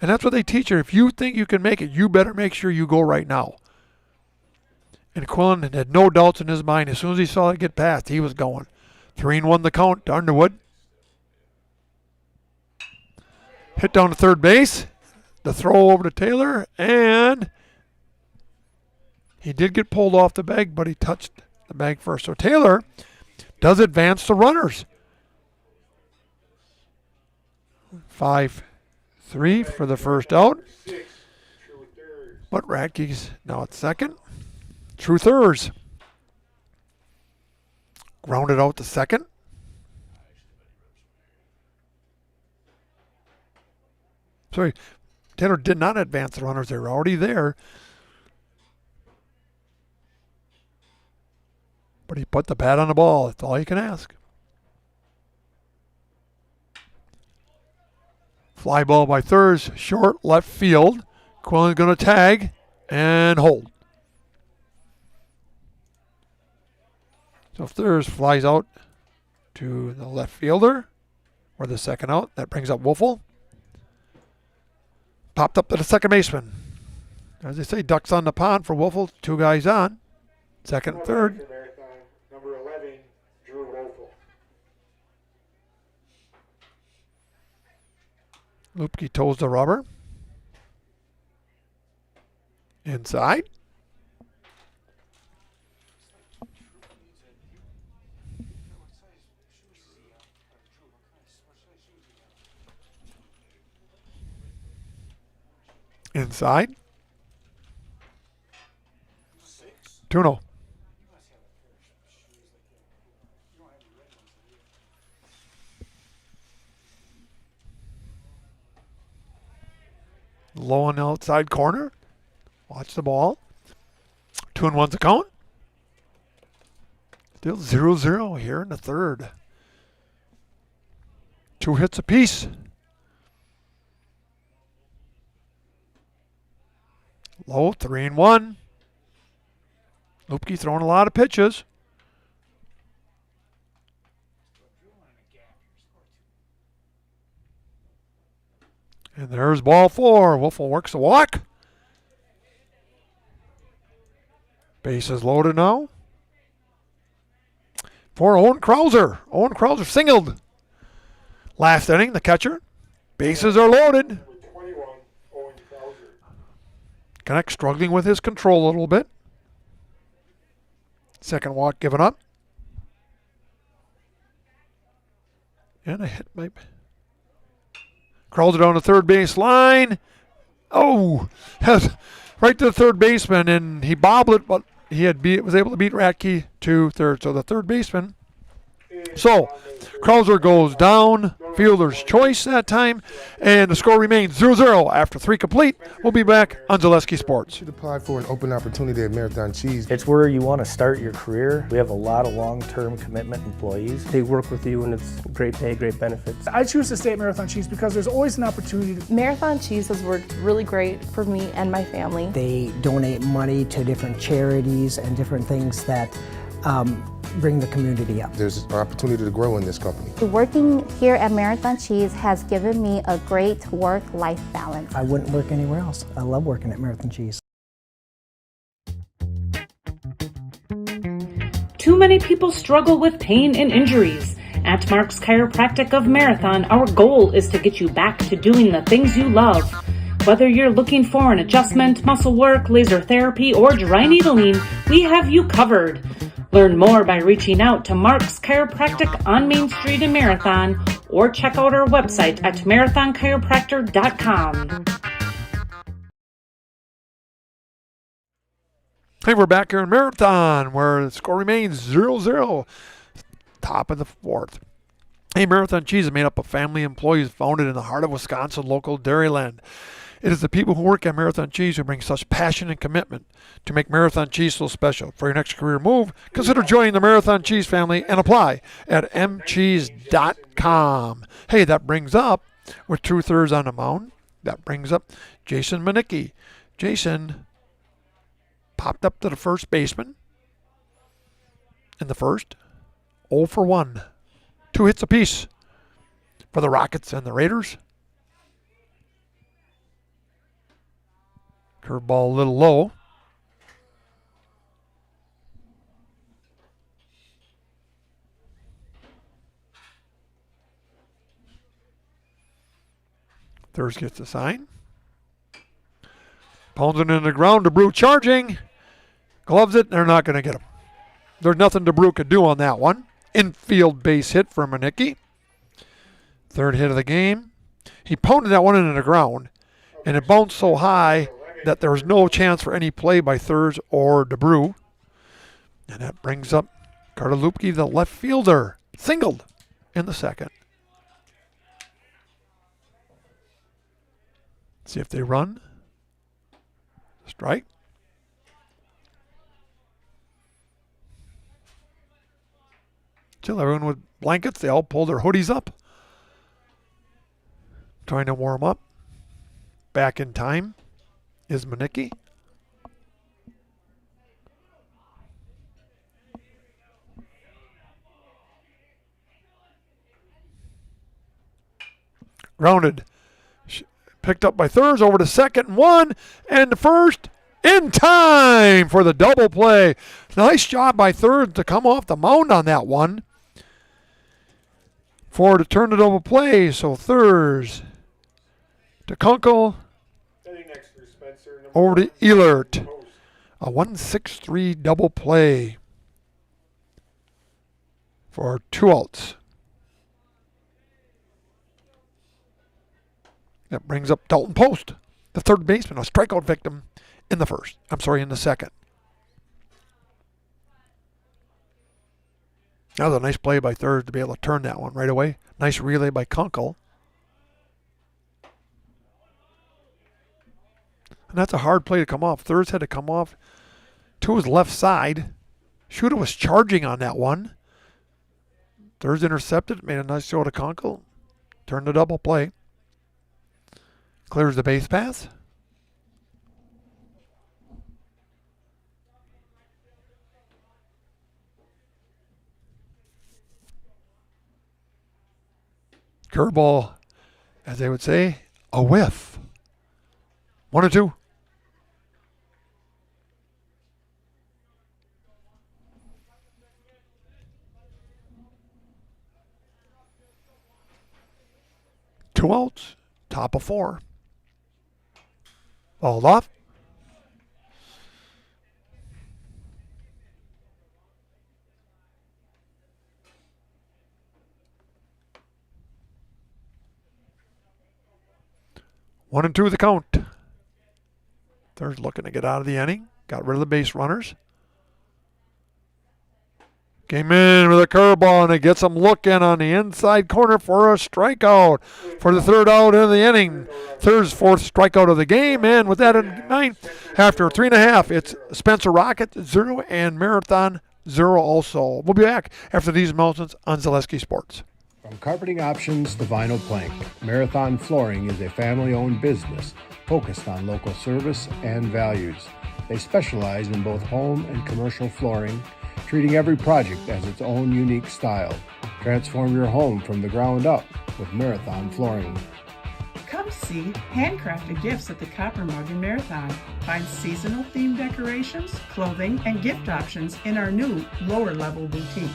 And that's what they teach you. If you think you can make it, you better make sure you go right now. And Quillen had no doubts in his mind. As soon as he saw it get past, he was going. 3-1 the count to Underwood. Hit down to third base. The throw over to Taylor, and he did get pulled off the bag, but he touched the bag first. So Taylor does advance the runners. 5-3 for the first out. But Radke's now at second. True thirds. Grounded out to second. Sorry, Taylor did not advance the runners. They were already there. But he put the bat on the ball. That's all you can ask. Fly ball by Thurs, short left field. Quillen's going to tag and hold. So Thurs flies out to the left fielder, or the second out. That brings up Wolfel. Popped up to the second baseman. As they say, ducks on the pond for Wolfel. 2 guys on. Second and third. Number 11, Drew Wolfel. Lupke toes the rubber. Inside. Inside. 2-0. Low on the outside corner. Watch the ball. 2-1's the count. Still 0-0 here in the third. 2 hits apiece. Low, 3-1. Lupke throwing a lot of pitches. And there's ball 4. Wolfel works the walk. Bases loaded now. For Owen Krauser. Owen Krauser singled. Last inning, the catcher. Bases are loaded. Connect struggling with his control a little bit. Second walk given up. And a hit by Krauser down the third base line. Oh, right to the third baseman, and he bobbled it, but was able to beat Ratke to third. So the third baseman. So Krauser goes down, fielder's choice that time, and the score remains 0-0 after 3 complete. We'll be back on Zaleski Sports. You should apply for an open opportunity at Marathon Cheese. It's where you want to start your career. We have a lot of long-term commitment employees. They work with you and it's great pay, great benefits. I choose to stay at Marathon Cheese because there's always an opportunity. Marathon Cheese has worked really great for me and my family. They donate money to different charities and different things that bring the community up. There's an opportunity to grow in this company. Working here at Marathon Cheese has given me a great work-life balance. I wouldn't work anywhere else. I love working at Marathon Cheese. Too many people struggle with pain and injuries. At Mark's Chiropractic of Marathon, our goal is to get you back to doing the things you love. Whether you're looking for an adjustment, muscle work, laser therapy, or dry needling, we have you covered. Learn more by reaching out to Mark's Chiropractic on Main Street in Marathon or check out our website at marathonchiropractor.com. Hey, we're back here in Marathon where the score remains 0-0. Top of the fourth. Hey, Marathon Cheese is made up of family employees founded in the heart of Wisconsin local Dairyland. It is the people who work at Marathon Cheese who bring such passion and commitment to make Marathon Cheese so special. For your next career move, consider joining the Marathon Cheese family and apply at mcheese.com. Hey, that brings up, with 2/3 on the mound, that brings up Jason Manicki. Jason popped up to the first baseman in the first. 0 for 1. 2 hits apiece for the Rockets and the Raiders. Curveball a little low. Thurs gets the sign. Pounds it into the ground. DeBrew charging. Gloves it. They're not going to get him. There's nothing DeBrew could do on that one. Infield base hit for Manicki. Third hit of the game. He pounded that one into the ground, and it bounced so high that there was no chance for any play by Thurs or DeBrew. And that brings up Carter Lupke, the left fielder, singled in the second. See if they run. Strike. Still everyone with blankets. They all pull their hoodies up. Trying to warm up. Back in time is Manicki. Grounded. Picked up by Thurs over to second, 1 and the first in time for the double play. Nice job by Thurs to come off the mound on that one. For to turn the double play, so Thurs to Kunkel. Over to Elert. A 1-6-3 double play for 2 outs. That brings up Dalton Post, the third baseman, a strikeout victim in the second. That was a nice play by Thurs to be able to turn that one right away. Nice relay by Kunkel. And that's a hard play to come off. Thurs had to come off to his left side. Shooter was charging on that one. Thurs intercepted, made a nice throw to Kunkel. Turned the double play. Clears the base pass. Curveball, as they would say, a whiff. 1-2. Two outs, top of 4. Balled off. One and two the count. Thurs looking to get out of the inning. Got rid of the base runners. Came in with a curveball, and it gets him looking on the inside corner for a strikeout for the third out of the inning. Thurs' fourth strikeout of the game, and with that in mind, after 3.5, it's Spencer Rocket 0 and Marathon 0 also. We'll be back after these announcements on Zaleski Sports. From carpeting options to vinyl plank, Marathon Flooring is a family-owned business focused on local service and values. They specialize in both home and commercial flooring, treating every project as its own unique style. Transform your home from the ground up with Marathon Flooring. Come see handcrafted gifts at the Copper Mug in Marathon. Find seasonal themed decorations, clothing, and gift options in our new lower level boutique.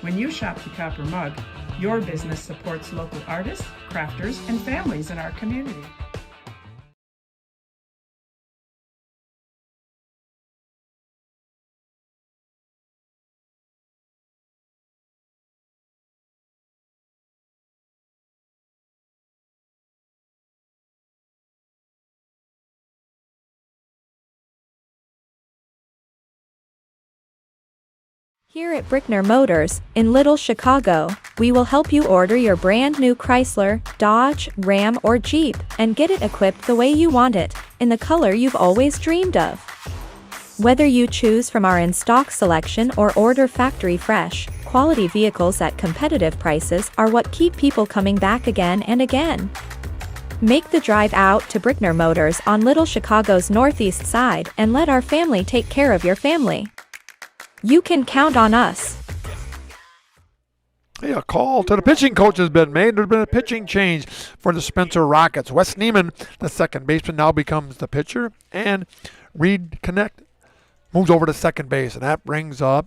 When you shop the Copper Mug, your business supports local artists, crafters, and families in our community. Here at Brickner Motors, in Little Chicago, we will help you order your brand new Chrysler, Dodge, Ram, or Jeep, and get it equipped the way you want it, in the color you've always dreamed of. Whether you choose from our in-stock selection or order factory fresh, quality vehicles at competitive prices are what keep people coming back again and again. Make the drive out to Brickner Motors on Little Chicago's northeast side and let our family take care of your family. You can count on us. Hey, a call to the pitching coach has been made. There's been a pitching change for the Spencer Rockets. Wes Neiman, the second baseman, now becomes the pitcher. And Reed Connect moves over to second base. And that brings up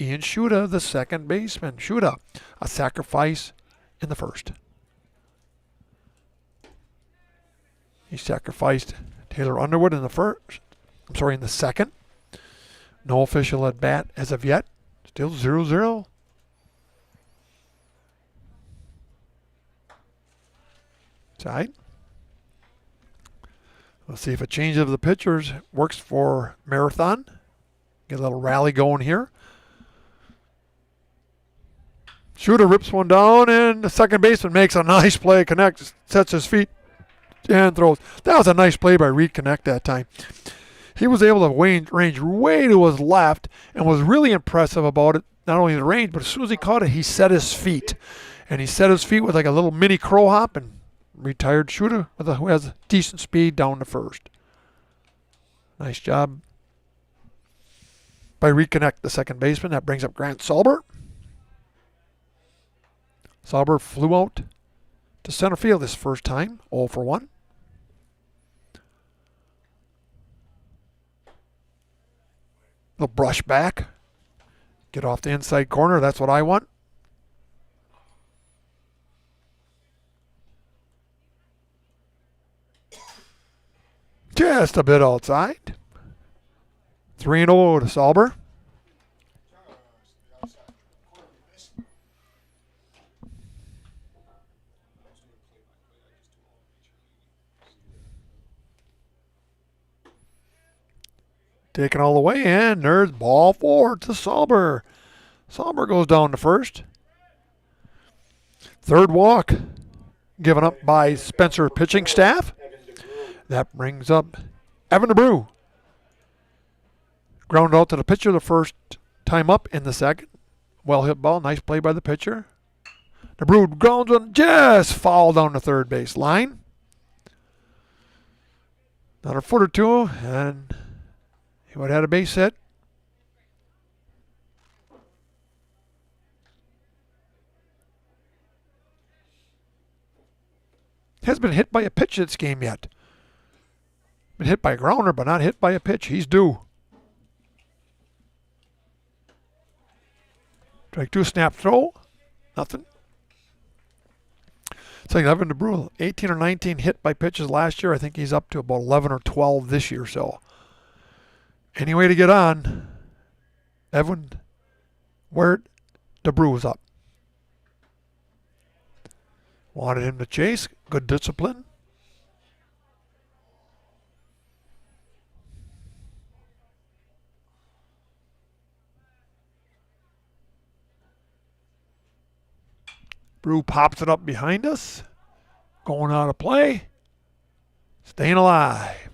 Ian Shuda, the second baseman. Shuda, a sacrifice in the first. He sacrificed Taylor Underwood in the second. No official at bat as of yet. Still 0-0. Side. Let's see if a change of the pitchers works for Marathon. Get a little rally going here. Shooter rips one down, and the second baseman makes a nice play. Connect, sets his feet, and throws. That was a nice play by Reed Connect that time. He was able to range way to his left and was really impressive about it. Not only the range, but as soon as he caught it, he set his feet. And he set his feet with like a little mini crow hop and retired shooter who has decent speed down to first. Nice job by Reconnect, the second baseman. That brings up Grant Salber. Salber flew out to center field this first time, 0 for 1. Little brush back. Get off the inside corner. That's what I want. Just a bit outside. 3-0 to Salber. Taken all the way, and there's ball 4 to Salber. Sauber goes down to first. Third walk given up by Spencer pitching staff. That brings up Evan DeBrew. Ground out to the pitcher the first time up in the second. Well hit ball. Nice play by the pitcher. DeBrew grounds one just foul down the third base line. Another foot or two, and he would have had a base hit. Hasn't been hit by a pitch this game yet. Been hit by a grounder, but not hit by a pitch. He's due. Strike two, snap throw. Nothing. So Evan DeBrew, 18 or 19 hit by pitches last year. I think he's up to about 11 or 12 this year. So any way to get on, Evan, where DeBrew is up. Wanted him to chase. Good discipline. Brew pops it up behind us. Going out of play. Staying alive.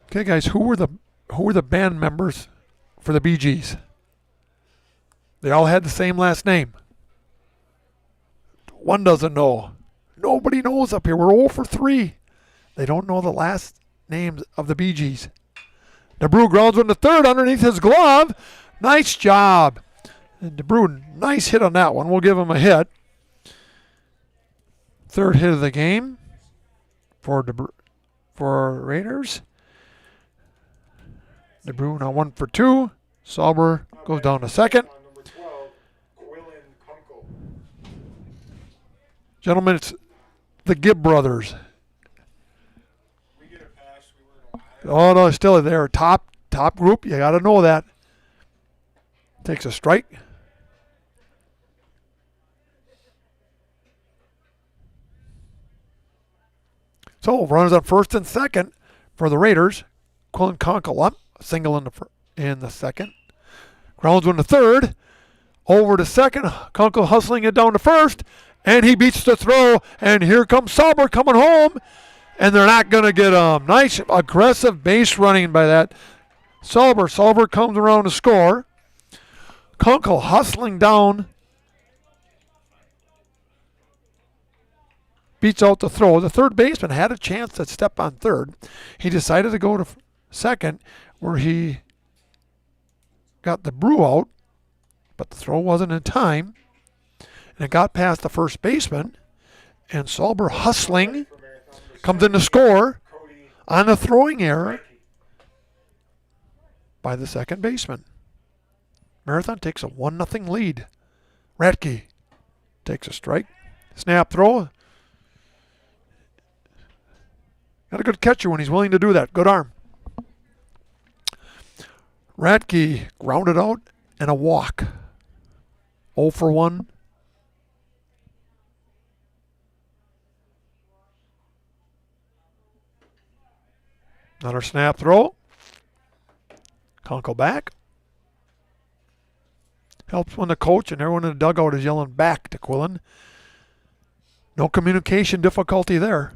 Okay, guys, who were the band members for the Bee Gees? They all had the same last name. One doesn't know. Nobody knows up here. We're 0 for 3. They don't know the last names of the Bee Gees. DeBrew grounds one to third underneath his glove. Nice job. And DeBrew, nice hit on that one. We'll give him a hit. Third hit of the game for Raiders. DeBrew now 1 for 2. Sauber goes down to second. Gentlemen, it's the Gibb brothers. Oh, no, still they're top group. You got to know that. Takes a strike. So runners on first and second for the Raiders. Quillen Conkle up, a single in the second. Grounds one to third. Over to second. Conkle hustling it down to first. And he beats the throw, and here comes Sauber coming home, and they're not going to get him. Nice, aggressive base running by that Sauber. Sauber comes around to score. Kunkel hustling down, beats out the throw. The third baseman had a chance to step on third. He decided to go to second, where he got the Brew out, but the throw wasn't in time. And it got past the first baseman, and Sauber hustling comes in to score on a throwing error by the second baseman. Marathon takes a 1-0 lead. Ratke takes a strike. Snap throw. Got a good catcher when he's willing to do that. Good arm. Ratke grounded out and a walk. 0 for 1. Another snap throw. Conkle back. Helps when the coach and everyone in the dugout is yelling back to Quillen. No communication difficulty there.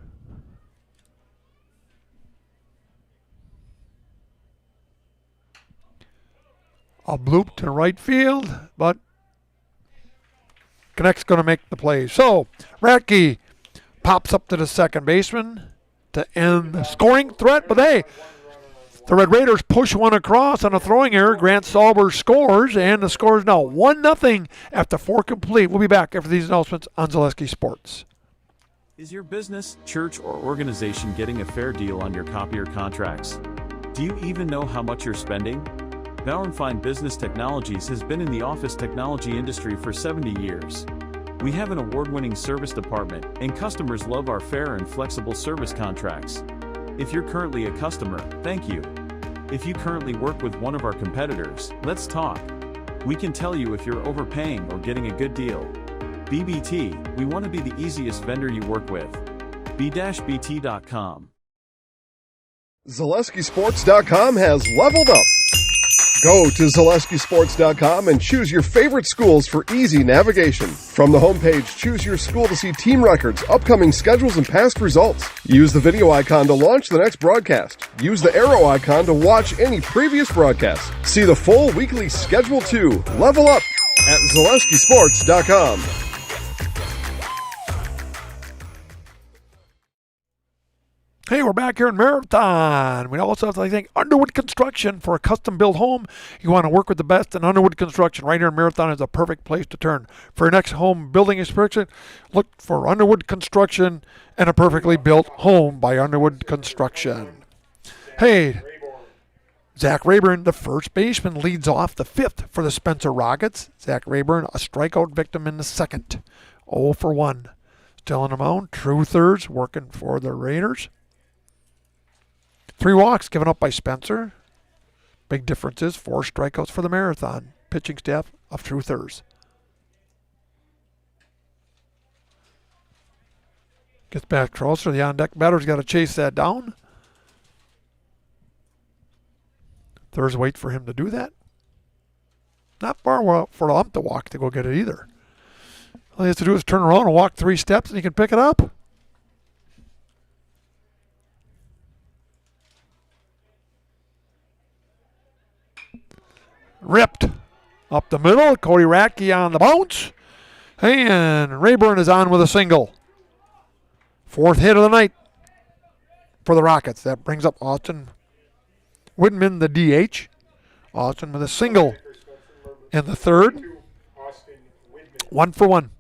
A bloop to right field, but Connect's going to make the play. So, Ratke pops up to the second baseman to end the scoring threat, but hey, the Red Raiders push one across on a throwing error. Grant Sauber scores, and the score is now 1-0 after 4 complete. We'll be back after these announcements on Zaleski Sports. Is your business, church, or organization getting a fair deal on your copier contracts? Do you even know how much you're spending? Bauernfeind Business Technologies has been in the office technology industry for 70 years. We have an award-winning service department, and customers love our fair and flexible service contracts. If you're currently a customer, thank you. If you currently work with one of our competitors, let's talk. We can tell you if you're overpaying or getting a good deal. BBT, we want to be the easiest vendor you work with. B-BT.com. ZaleskiSports.com has leveled up. Go to ZaleskiSports.com and choose your favorite schools for easy navigation. From the homepage, choose your school to see team records, upcoming schedules, and past results. Use the video icon to launch the next broadcast. Use the arrow icon to watch any previous broadcasts. See the full weekly schedule too. Level up at ZaleskiSports.com. Hey, we're back here in Marathon. We also have to thank Underwood Construction for a custom-built home. You want to work with the best in Underwood Construction. Right here in Marathon is a perfect place to turn. For your next home building experience, look for Underwood Construction and a perfectly built home by Underwood Construction. Hey, Zach Rayburn, the first baseman, leads off the fifth for the Spencer Rockets. Zach Rayburn, a strikeout victim in the second. 0 for 1. Still on the mound, true thirds, working for the Raiders. 3 walks given up by Spencer. Big difference is 4 strikeouts for the Marathon pitching staff of true thirds. Gets back closer. The on-deck batter's got to chase that down. Thirds wait for him to do that. Not far for the ump to walk to go get it either. All he has to do is turn around and walk 3 steps and he can pick it up. Ripped up the middle. Cody Ratke on the bounce. And Rayburn is on with a single. 4th hit of the night for the Rockets. That brings up Austin Whitman, the DH. Austin with a single in the 3rd. 1 for 1.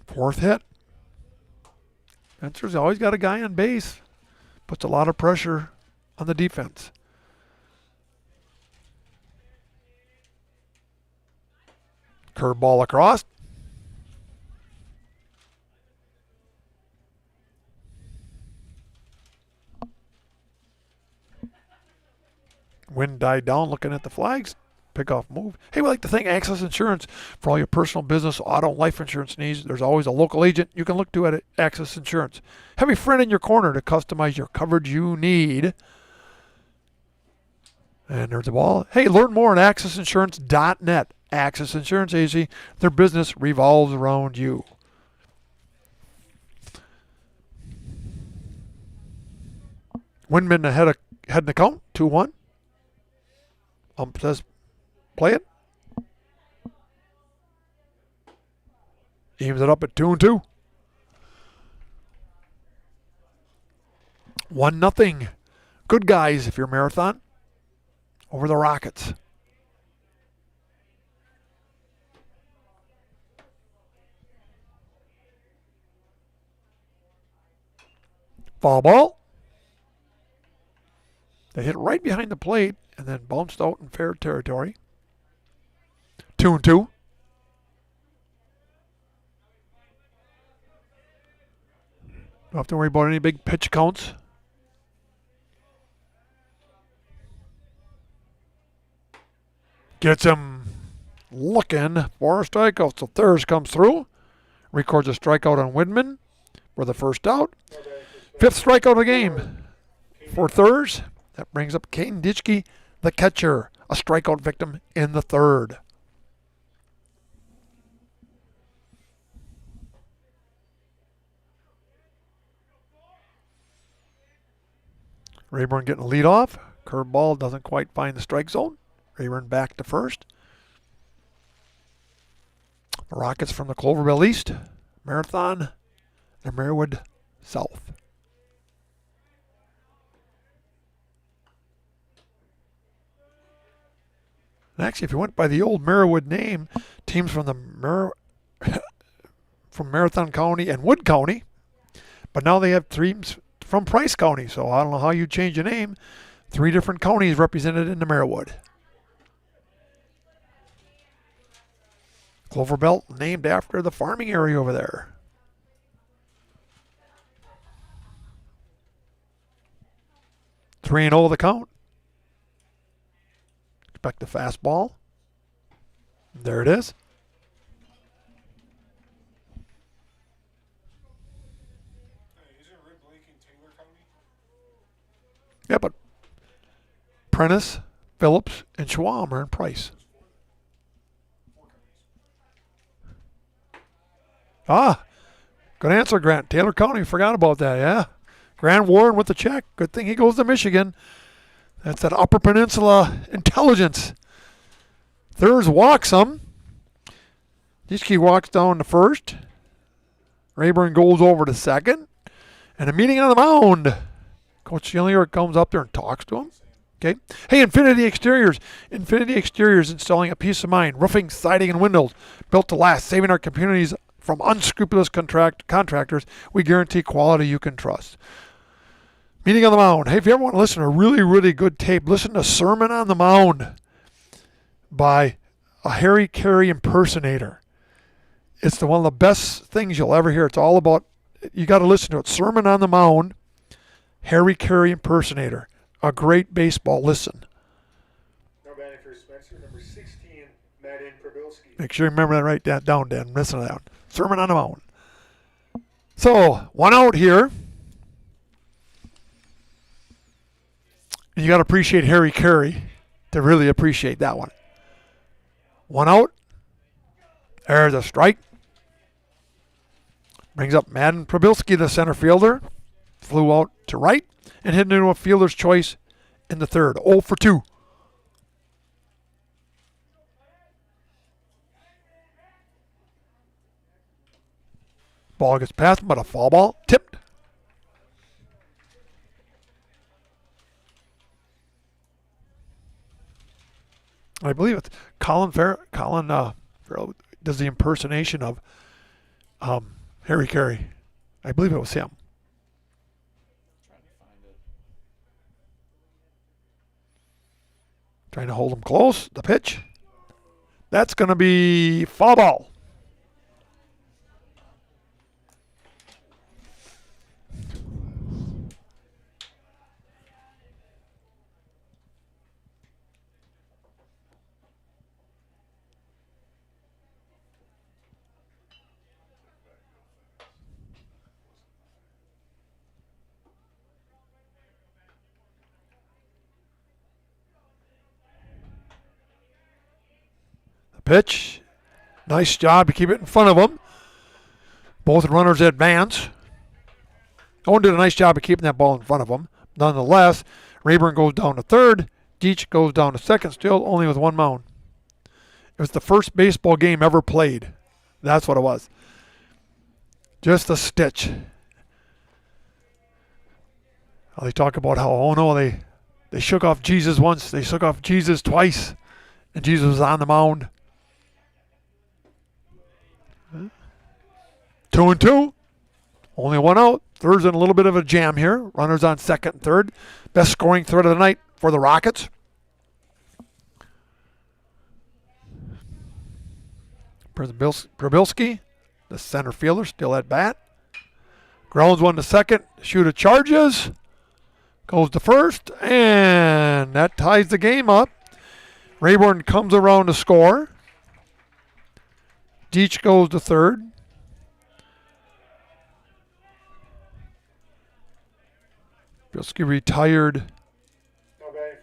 4th hit. Spencer's always got a guy on base. Puts a lot of pressure on the defense. Curveball across. Wind died down looking at the flags. Pickoff move. Hey, we'd like to thank Access Insurance for all your personal business, auto, and life insurance needs. There's always a local agent you can look to at Access Insurance. Have a friend in your corner to customize your coverage you need. And there's the ball. Hey, learn more at accessinsurance.net. Access Insurance Agency. Their business revolves around you. Windman ahead in the count. 2-1. Ump says play it. Evens it up at 2-2. 1-0. Good guys if you're Marathon over the Rockets. Foul ball. They hit right behind the plate and then bounced out in fair territory. 2-2. Don't have to worry about any big pitch counts. Gets him looking for a strikeout. So Thurs comes through. Records a strikeout on Widman for the first out. 5th strikeout of the game for Thurs. That brings up Caden Ditchke, the catcher, a strikeout victim in the 3rd. Rayburn getting a lead off. Curveball doesn't quite find the strike zone. Rayburn back to first. The Rockets from the Cloverville East. Marathon and Marywood South. And actually, if you went by the old Marywood name, teams from the from Marathon County and Wood County, but now they have teams from Price County. So I don't know how you change the name. 3 different counties represented in the Marywood. Clover Belt named after the farming area over there. Three and 0 the count. Expect the fastball. There it is. Yeah, but Prentice, Phillips, and Schwalm are in Price. Ah, good answer, Grant. Taylor County, forgot about that, yeah. Grant Warren with the check. Good thing he goes to Michigan. That's that Upper Peninsula intelligence. Thurs walks some. Dishke walks down to first. Rayburn goes over to second. And a meeting on the mound. Coach Schillinger comes up there and talks to him. Okay. Hey, Infinity Exteriors. Infinity Exteriors installing a peace of mind. Roofing, siding, and windows built to last, saving our communities from unscrupulous contractors. We guarantee quality you can trust. Meeting on the Mound. Hey, if you ever want to listen to a really, really good tape, listen to Sermon on the Mound by a Harry Carey impersonator. It's one of the best things you'll ever hear. It's all about, you got to listen to it. Sermon on the Mound, Harry Carey impersonator. A great baseball listen. No batting for Spencer, number 16, Madden Probilski. Make sure you remember that, write that down, Dan. Listen to that one. Sermon on the Mound. So, one out here. And you got to appreciate Harry Carey to really appreciate that one. One out. There's a strike. Brings up Madden Probilski, the center fielder. Flew out to right and hit into a fielder's choice in the third. 0 for 2. Ball gets past him, but a foul ball. Tipped. I believe it's Colin Farrell does the impersonation of Harry Carey. I believe it was him. Trying to hold him close. The pitch. That's going to be foul ball. Pitch. Nice job to keep it in front of him. Both runners advance. Owen did a nice job of keeping that ball in front of him. Nonetheless, Rayburn goes down to third. Deach goes down to second, still only with one mound. It was the first baseball game ever played. That's what it was. Just a stitch. They talk about how, oh no, they shook off Jesus once, they shook off Jesus twice, and Jesus was on the mound. 2-2. Only one out. Third's in a little bit of a jam here. Runners on second and third. Best scoring threat of the night for the Rockets. Probilski, the center fielder, still at bat. Grounds one to second. Shooter charges. Goes to first. And that ties the game up. Rayburn comes around to score. Deach goes to third. Probilski retired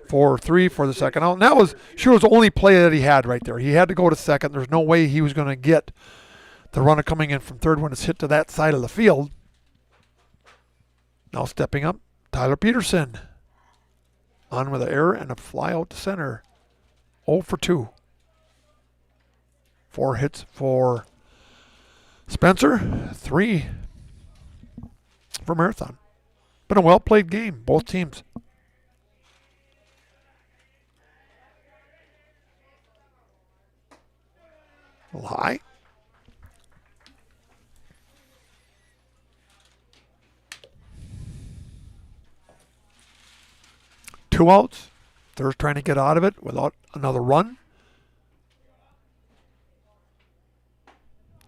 4-3 for the second out. And that was the only play that he had right there. He had to go to second. There's no way he was going to get the runner coming in from third when it's hit to that side of the field. Now stepping up, Tyler Peterson. On with an error and a fly out to center. 0 for 2. 4 hits for Spencer. 3 for Marathon. Been a well-played game, both teams. A little high. Two outs. They're trying to get out of it without another run.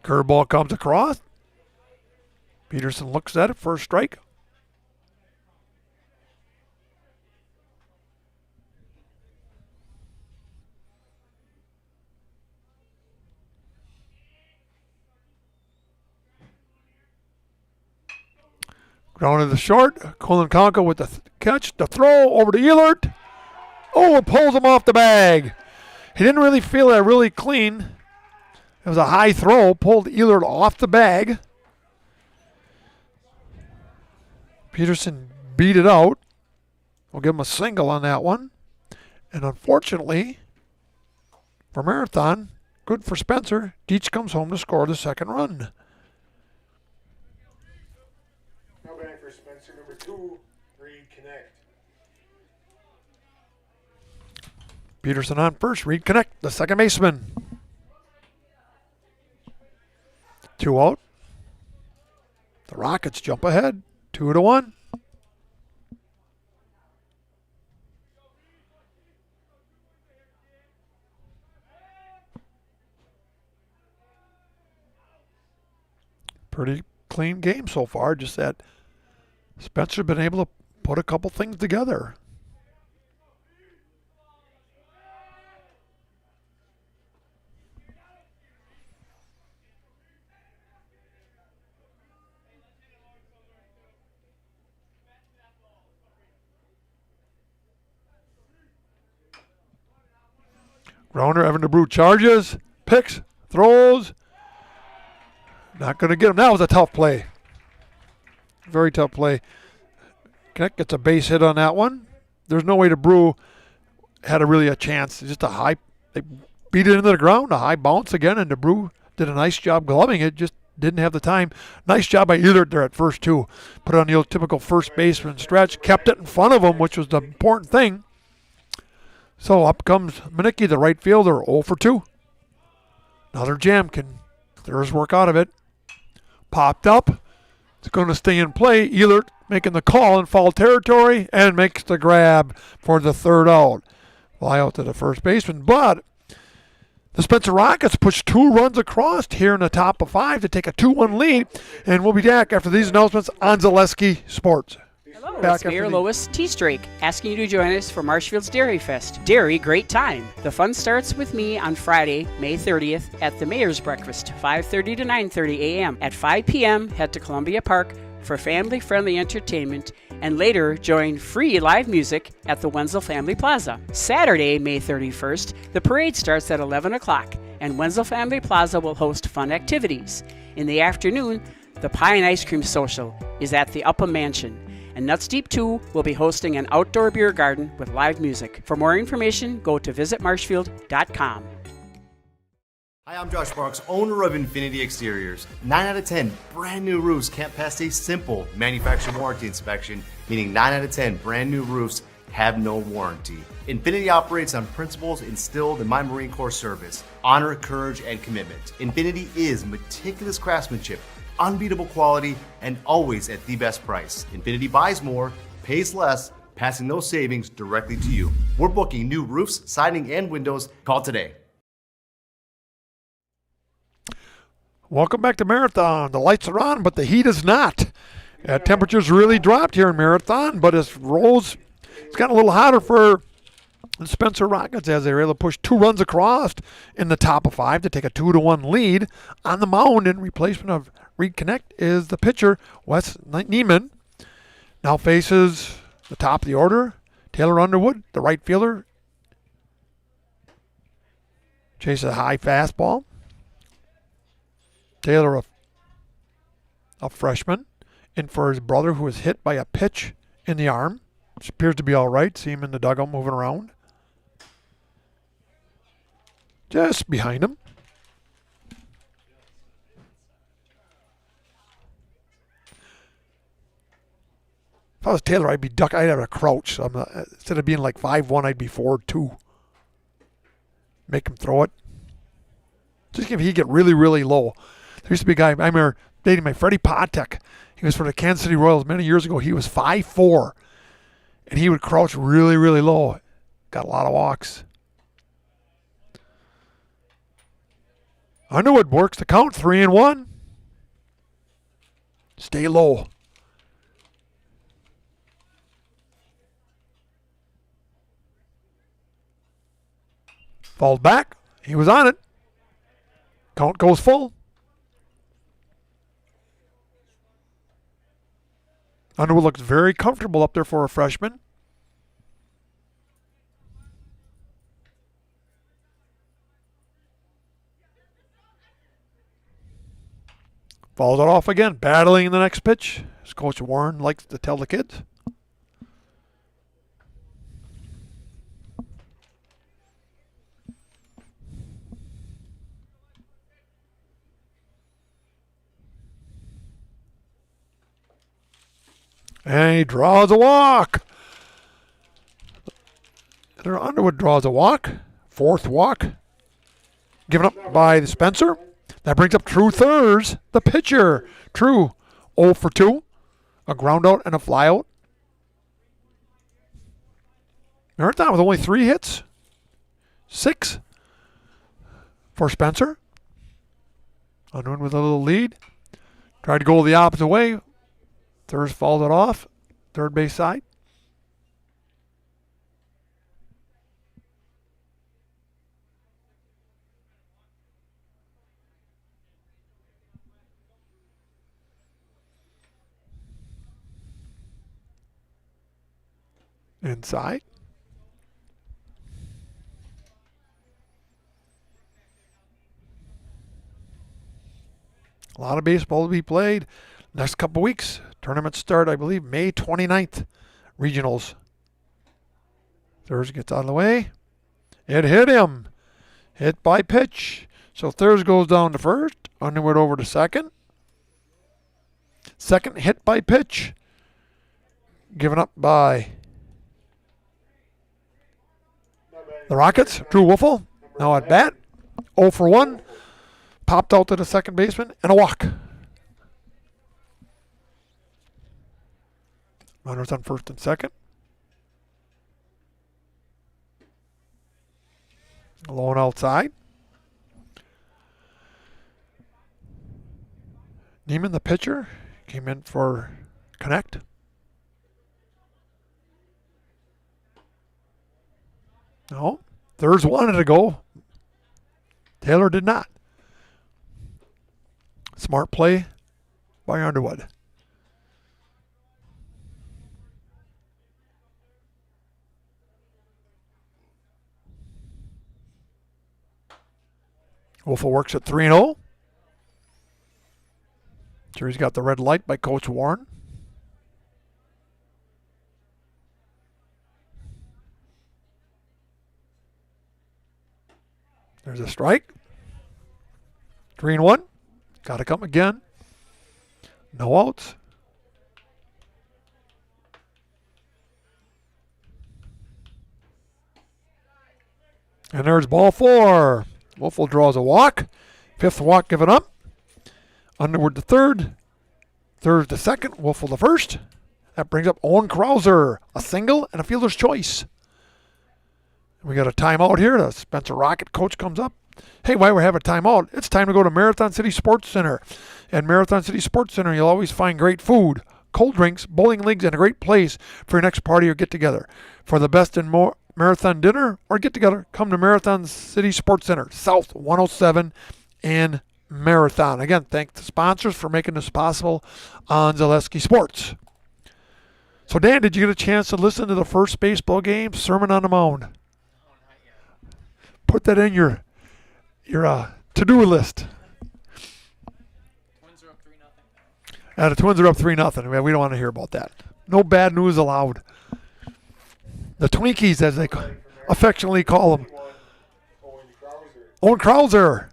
Curveball comes across. Peterson looks at it for a strike. Ground to the short. Colin Conco with the catch. The throw over to Elert. Oh, it pulls him off the bag. He didn't really feel that really clean. It was a high throw, pulled Elert off the bag. Peterson beat it out. We'll give him a single on that one. And unfortunately, for Marathon, good for Spencer, Deach comes home to score the second run. Now batting for Spencer, number 2, Reed Connect. Peterson on first, Reed Connect, the second baseman. 2 out. The Rockets jump ahead, 2-1. Pretty clean game so far, just that Spencer's been able to put a couple things together. Grounder, Evan DeBrew charges, picks, throws. Not going to get him. That was a tough play. Very tough play. Connect gets a base hit on that one. There's no way DeBrew had a chance. Just a high, they beat it into the ground, a high bounce again, and DeBrew did a nice job gloving it, just didn't have the time. Nice job by Elert there at first, too. Put it on the old typical first baseman stretch, kept it in front of him, which was the important thing. So up comes Manicki, the right fielder, 0 for 2. Another jam, can Thurs work out of it. Popped up. It's going to stay in play. Elert making the call in foul territory and makes the grab for the third out. Fly out to the first baseman. But the Spencer Rockets push 2 runs across here in the top of 5 to take a 2-1 lead. And we'll be back after these announcements on Zaleski Sports. Hello, it's Mayor Lois T. Strake asking you to join us for Marshfield's Dairy Fest. Dairy, great time. The fun starts with me on Friday, May 30th at the Mayor's Breakfast, 5:30 to 9:30 a.m. At 5 p.m., head to Columbia Park for family-friendly entertainment and later join free live music at the Wenzel Family Plaza. Saturday, May 31st, the parade starts at 11 o'clock and Wenzel Family Plaza will host fun activities. In the afternoon, the Pie and Ice Cream Social is at the Upham Mansion. And Nuts Deep 2 will be hosting an outdoor beer garden with live music. For more information, go to visitmarshfield.com. Hi, I'm Josh Barks, owner of Infinity Exteriors. 9 out of 10 brand new roofs can't pass a simple manufacturer warranty inspection, meaning 9 out of 10 brand new roofs have no warranty. Infinity operates on principles instilled in my Marine Corps service: honor, courage, and commitment. Infinity is meticulous craftsmanship, unbeatable quality, and always at the best price. Infinity buys more, pays less, passing those savings directly to you. We're booking new roofs, siding, and windows. Call today. Welcome back to Marathon. The lights are on, but the heat is not. Temperatures really dropped here in Marathon, but it's gotten a little hotter for the Spencer Rockets as they were able to push 2 runs across in the top of 5 to take a 2-1 lead. On the mound in replacement of Reed Connect is the pitcher, Wes Neiman. Now faces the top of the order, Taylor Underwood, the right fielder. Chases a high fastball. Taylor, a freshman, in for his brother who was hit by a pitch in the arm, which appears to be all right. See him in the dugout moving around. Just behind him. If I was Taylor, I'd have a crouch. So instead of being like 5'1", I'd be 4'2". Make him throw it. Just if he get really, really low. There used to be a guy, I remember dating my Freddie Patek. He was for the Kansas City Royals many years ago. He was 5'4", and he would crouch really, really low. Got a lot of walks. Underwood works the count, 3-1. Stay low. Falls back. He was on it. Count goes full. Underwood looks very comfortable up there for a freshman. Fouls it off again, battling the next pitch, as Coach Warren likes to tell the kids. And he draws a walk. Underwood draws a walk. Fourth walk. Given up by the Spencer. That brings up True Thurs, the pitcher. True, 0 for 2. A ground out and a fly out. Marathon with only 3 hits. 6 for Spencer. Underwood with a little lead. Tried to go the opposite way. Thurs fouled it off. Third base side. Inside. A lot of baseball to be played. Next couple weeks. Tournaments start, I believe, May 29th. Regionals. Thurs gets out of the way. It hit him. Hit by pitch. So Thurs goes down to first. Underwood over to second. Second hit by pitch. Given up by the Rockets. Drew Wiffle. Now at bat. 0 for 1. Popped out to the second baseman. And a walk. Runners on first and second. Alone outside. Neiman, the pitcher, came in for connect. No. Thurs wanted to go. Taylor did not. Smart play by Underwood. Wiffle works at 3-0. Sure, he's got the red light by Coach Warren. There's a strike. 3-1. Got to come again. No outs. And there's ball 4. Wiffle draws a walk. 5th walk given up. Underwood to third. Third to second. Wiffle to first. That brings up Owen Krauser. A single and a fielder's choice. We got a timeout here. The Spencer Rocket coach comes up. Hey, while we have a timeout, it's time to go to Marathon City Sports Center. At Marathon City Sports Center, you'll always find great food, cold drinks, bowling leagues, and a great place for your next party or get-together. For the best and more marathon dinner or get-together, come to Marathon City Sports Center, South 107 and Marathon. Again, thank the sponsors for making this possible on Zaleski Sports. So, Dan, did you get a chance to listen to the first baseball game, Sermon on the Mound? Put that in your to-do list. Twins are up 3-0. The Twins are up 3-0. We don't want to hear about that. No bad news allowed. The Twinkies, as they affectionately call them. Owen Krauser.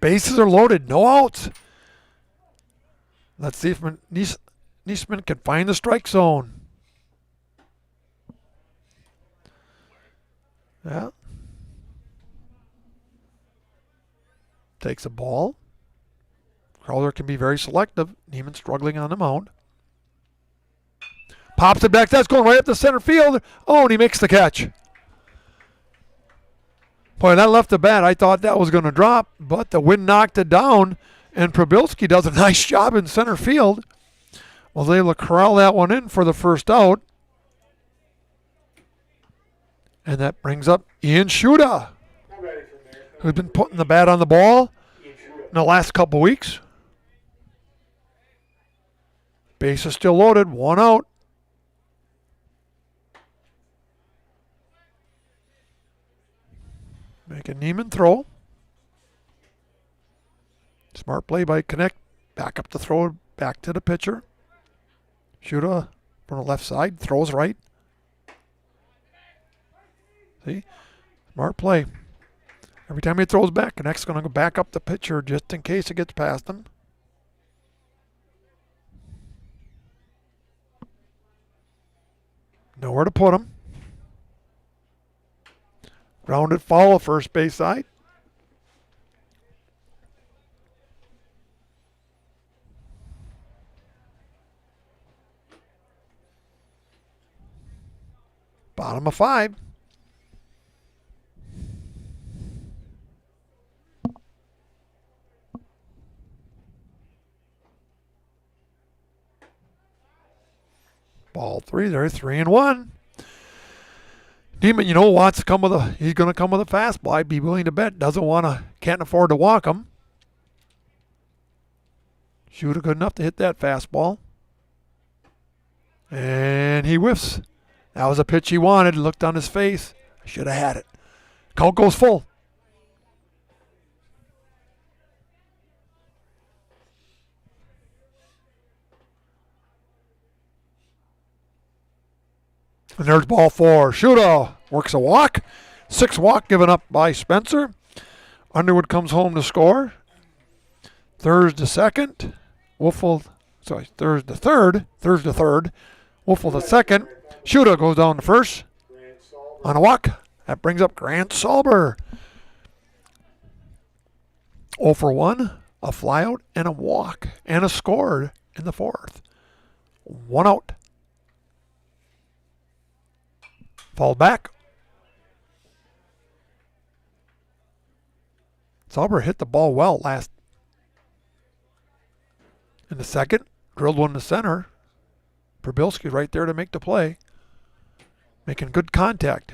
Bases are loaded. No outs. Let's see if Niesman can find the strike zone. Yeah. Takes a ball. Crowder can be very selective. Neiman struggling on the mound. Pops it back. That's going right up the center field. Oh, and he makes the catch. Boy, that left the bat. I thought that was going to drop, but the wind knocked it down, and Probilski does a nice job in center field. Was able to corral that one in for the first out. And that brings up Ian Shuda, who's been putting the bat on the ball in the last couple weeks. Base is still loaded. 1 out. Make a Neiman throw. Smart play by Connect. Back up the throw, back to the pitcher. Shuda from the left side, throws right. See? Smart play. Every time he throws back, Connect's going to go back up the pitcher just in case it gets past him. Nowhere to put him. Grounded foul, first base side. Bottom of 5. Ball 3 there, 3-1. Neiman, wants to come with he's going to come with a fastball. I'd be willing to bet. Can't afford to walk him. Shooter good enough to hit that fastball. And he whiffs. That was a pitch he wanted. Looked on his face. Should have had it. Count goes full. And there's ball 4. Shuda works a walk. 6 walk given up by Spencer. Underwood comes home to score. Third to second. Third to third. Wolfel to second. Shuda goes down to first on a walk. That brings up Grant Salber. 0 for 1, a flyout, and a walk, and a score in the 4th. 1 out. Fall back. Salber hit the ball well in the second. Drilled one to center. Probilski right there to make the play. Making good contact.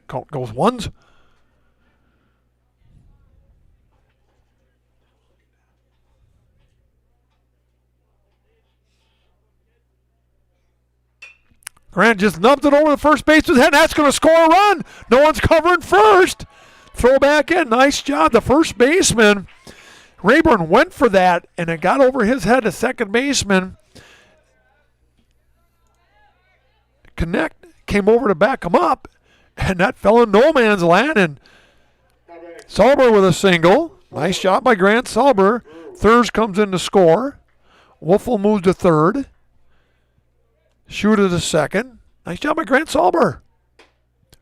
Count goes ones. Grant just nubbed it over the first baseman's head. That's going to score a run. No one's covering first. Throw back in. Nice job. The first baseman, Rayburn, went for that, and it got over his head. The second baseman, Connect, came over to back him up, and that fell in no man's land. And Salber with a single. Nice job by Grant Salber. Thurs comes in to score. Wolfel moves to third. Shuda to second. Nice job by Grant Salber.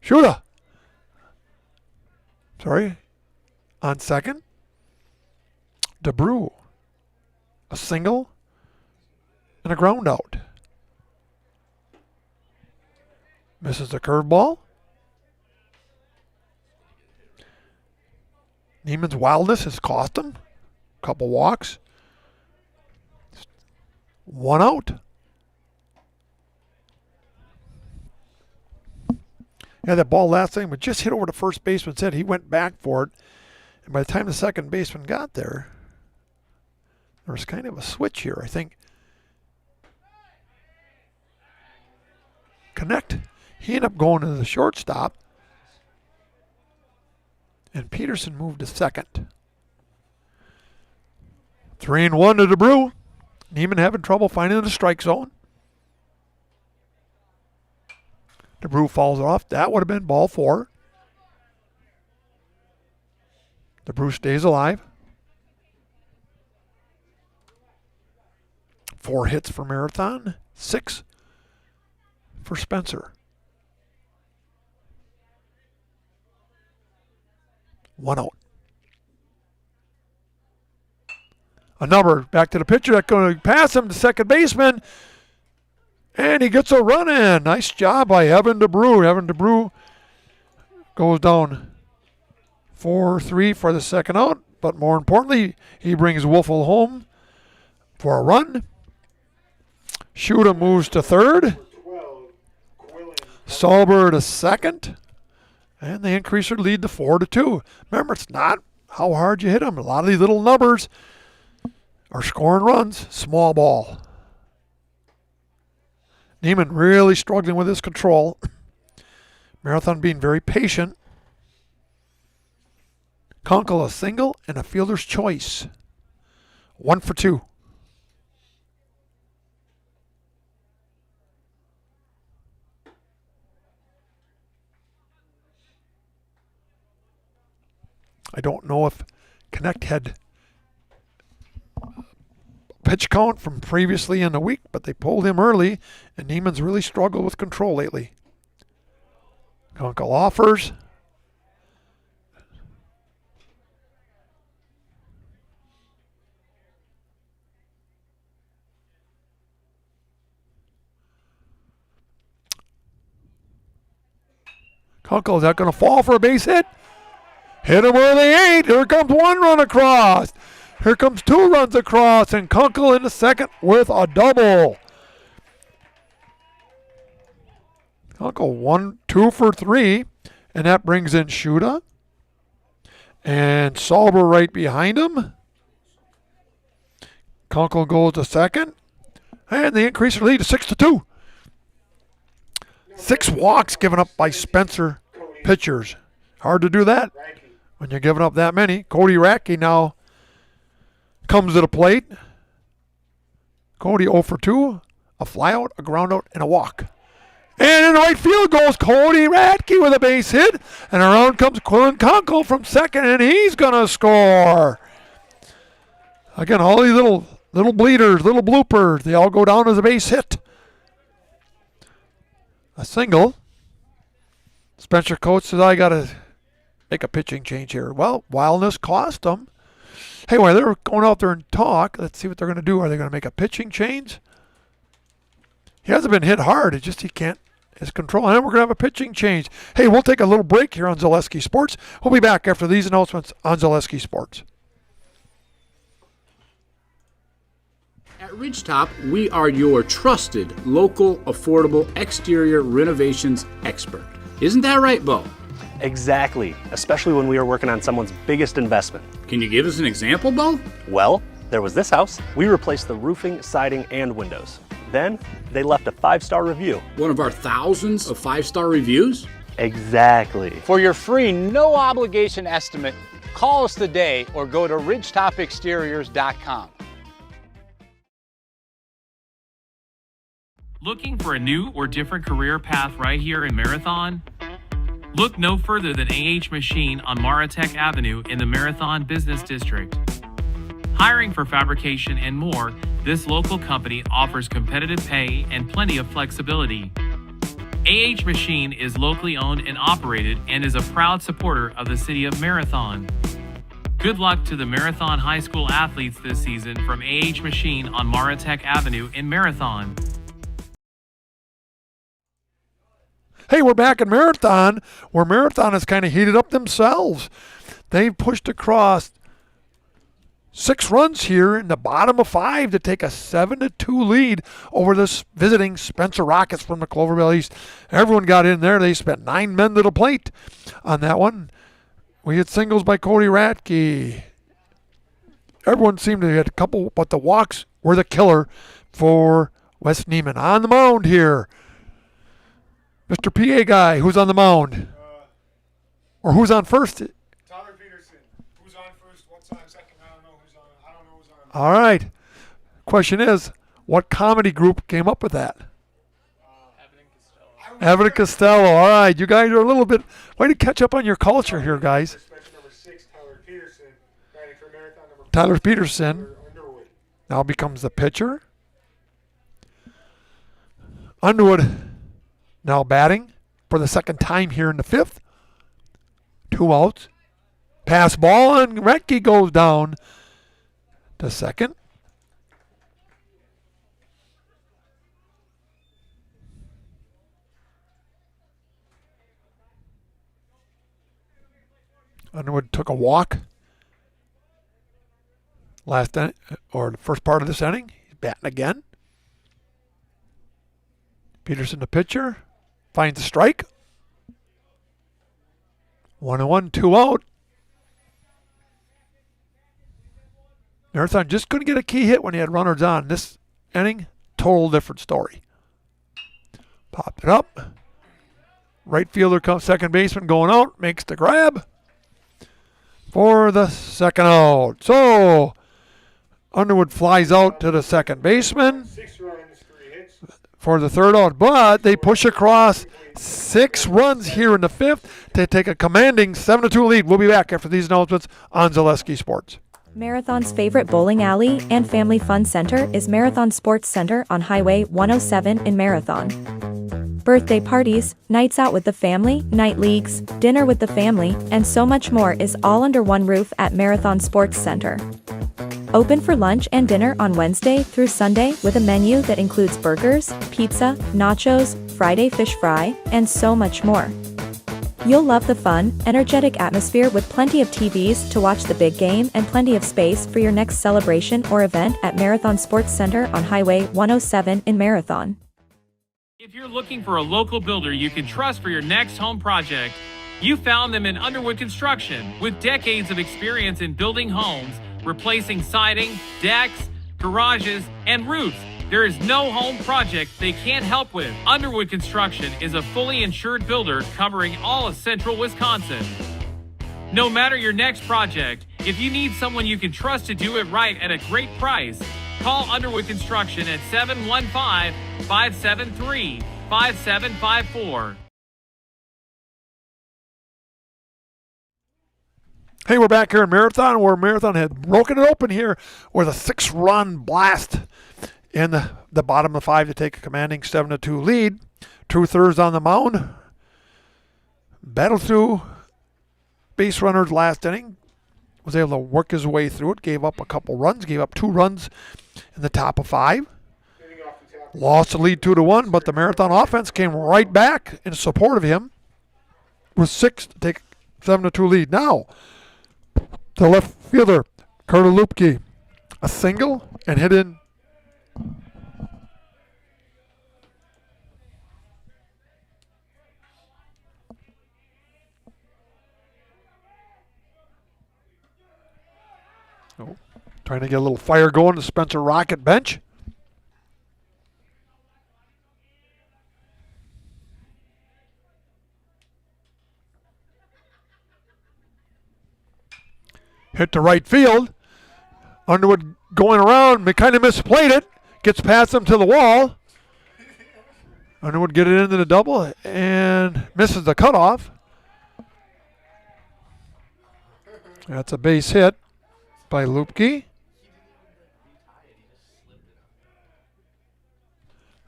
Shuda. On second. DeBrew. A single and a ground out. Misses the curveball. Neiman's wildness has cost him. Couple walks. 1 out. Yeah, that ball last thing, but just hit over the first baseman's head. He went back for it. And by the time the second baseman got there was kind of a switch here, I think. Connect. He ended up going to the shortstop. And Peterson moved to second. 3-1 to DeBrew. Neiman having trouble finding the strike zone. DeBrew falls off. That would have been ball 4. DeBrew stays alive. 4 hits for Marathon. 6 for Spencer. 1 out. A number back to the pitcher that's going to pass him to second baseman. And he gets a run in. Nice job by Evan DeBrew. Evan DeBrew goes down 4-3 for the second out. But more importantly, he brings Wolfel home for a run. Shuda moves to third. Salber to second. And they increase their lead to 4-2. Remember, it's not how hard you hit them. A lot of these little numbers are scoring runs. Small ball. Neiman really struggling with his control. Marathon being very patient. Kunkel a single and a fielder's choice. 1 for 2. I don't know if Connect had pitch count from previously in the week, but they pulled him early, and Neiman's really struggled with control lately. Kunkel offers. Kunkel, is that going to fall for a base hit? Hit him where they ain't. Here comes 1 run across. Here comes 2 runs across, and Kunkel in the second with a double. Kunkel 1-2 for 3, and that brings in Shuda. And Sauber right behind him. Kunkel goes to second, and they increase their lead to 6-2. 6 walks given up by Spencer pitchers. Hard to do that when you're giving up that many. Cody Radke now comes to the plate. Cody 0 for 2, a flyout, a groundout, and a walk. And in the right field goes Cody Radke with a base hit. And around comes Quillen Kunkel from second, and he's going to score. Again, all these little bleeders, little bloopers, they all go down as a base hit. A single. Spencer Coates says, I got to make a pitching change here. Well, wildness cost them. Hey, while they're going out there and talk, let's see what they're going to do. Are they going to make a pitching change? He hasn't been hit hard. It's just he can't. His control. And we're going to have a pitching change. Hey, we'll take a little break here on Zaleski Sports. We'll be back after these announcements on Zaleski Sports. At Ridgetop, we are your trusted, local, affordable exterior renovations expert. Isn't that right, Bo? Exactly, especially when we are working on someone's biggest investment. Can you give us an example, Bo? Well, there was this house. We replaced the roofing, siding, and windows. Then, they left a 5-star review. One of our thousands of 5-star reviews? Exactly. For your free, no obligation estimate, call us today or go to ridgetopexteriors.com. Looking for a new or different career path right here in Marathon? Look no further than AH Machine on Maratech Avenue in the Marathon Business District. Hiring for fabrication and more, this local company offers competitive pay and plenty of flexibility. AH Machine is locally owned and operated and is a proud supporter of the city of Marathon. Good luck to the Marathon High School athletes this season from AH Machine on Maratech Avenue in Marathon. Hey, we're back in Marathon, where Marathon has kind of heated up themselves. They've pushed across 6 runs here in the bottom of 5 to take a 7-2 lead over this visiting Spencer Rockets from the Cloverville East. Everyone got in there. They spent 9 men to the plate on that one. We had singles by Cody Radke. Everyone seemed to have a couple, but the walks were the killer for Wes Neiman. On the mound here, Mr. PA guy, who's on the mound? Or who's on first? All right. Question is, what comedy group came up with that? Evan and Costello. All right. You guys are a little bit, way to catch up on your culture here, guys. Tyler Peterson now becomes the pitcher. Underwood now batting for the second time here in the 5th. 2 outs. Pass ball, and Retke goes down to second. Underwood took a walk the first part of this inning. He's batting again. Peterson, the pitcher, finds a strike. 1-1, 2 out. Marathon just couldn't get a key hit when he had runners on. This inning, total different story. Popped it up. Right fielder comes, second baseman going out, makes the grab for the second out. So Underwood flies out to the second baseman for the third out, but they push across 6 runs here in the fifth to take a commanding 7-2 lead. We'll be back after these announcements on Zaleski Sports. Marathon's favorite bowling alley and family fun center is Marathon Sports Center on Highway 107 in Marathon. Birthday parties, nights out with the family, night leagues, dinner with the family, and so much more is all under one roof at Marathon Sports Center. Open for lunch and dinner on Wednesday through Sunday with a menu that includes burgers, pizza, nachos, Friday fish fry, and so much more. You'll love the fun, energetic atmosphere with plenty of TVs to watch the big game and plenty of space for your next celebration or event at Marathon Sports Center on Highway 107 in Marathon. If you're looking for a local builder you can trust for your next home project, you found them in Underwood Construction. With decades of experience in building homes, replacing siding, decks, garages, and roofs, there is no home project they can't help with. Underwood Construction is a fully insured builder covering all of central Wisconsin. No matter your next project, if you need someone you can trust to do it right at a great price, call Underwood Construction at 715-573-5754. Hey, we're back here in Marathon, where Marathon had broken it open here with a 6-run blast in the bottom of 5 to take a commanding 7-2 lead. Truthers on the mound. Battled through base runners last inning. Was able to work his way through it. Gave up a couple runs. Gave up 2 runs in the top of 5. Lost the lead 2-1, but the Marathon offense came right back in support of him with 6 to take 7-2 lead. Now, the left fielder, Carter Lupke, a single and hit in. Oh, trying to get a little fire going to Spencer Rocket bench. Hit to right field. Underwood going around, kind of misplayed it. Gets past him to the wall. Underwood get it into the double and misses the cutoff. That's a base hit by Lupke.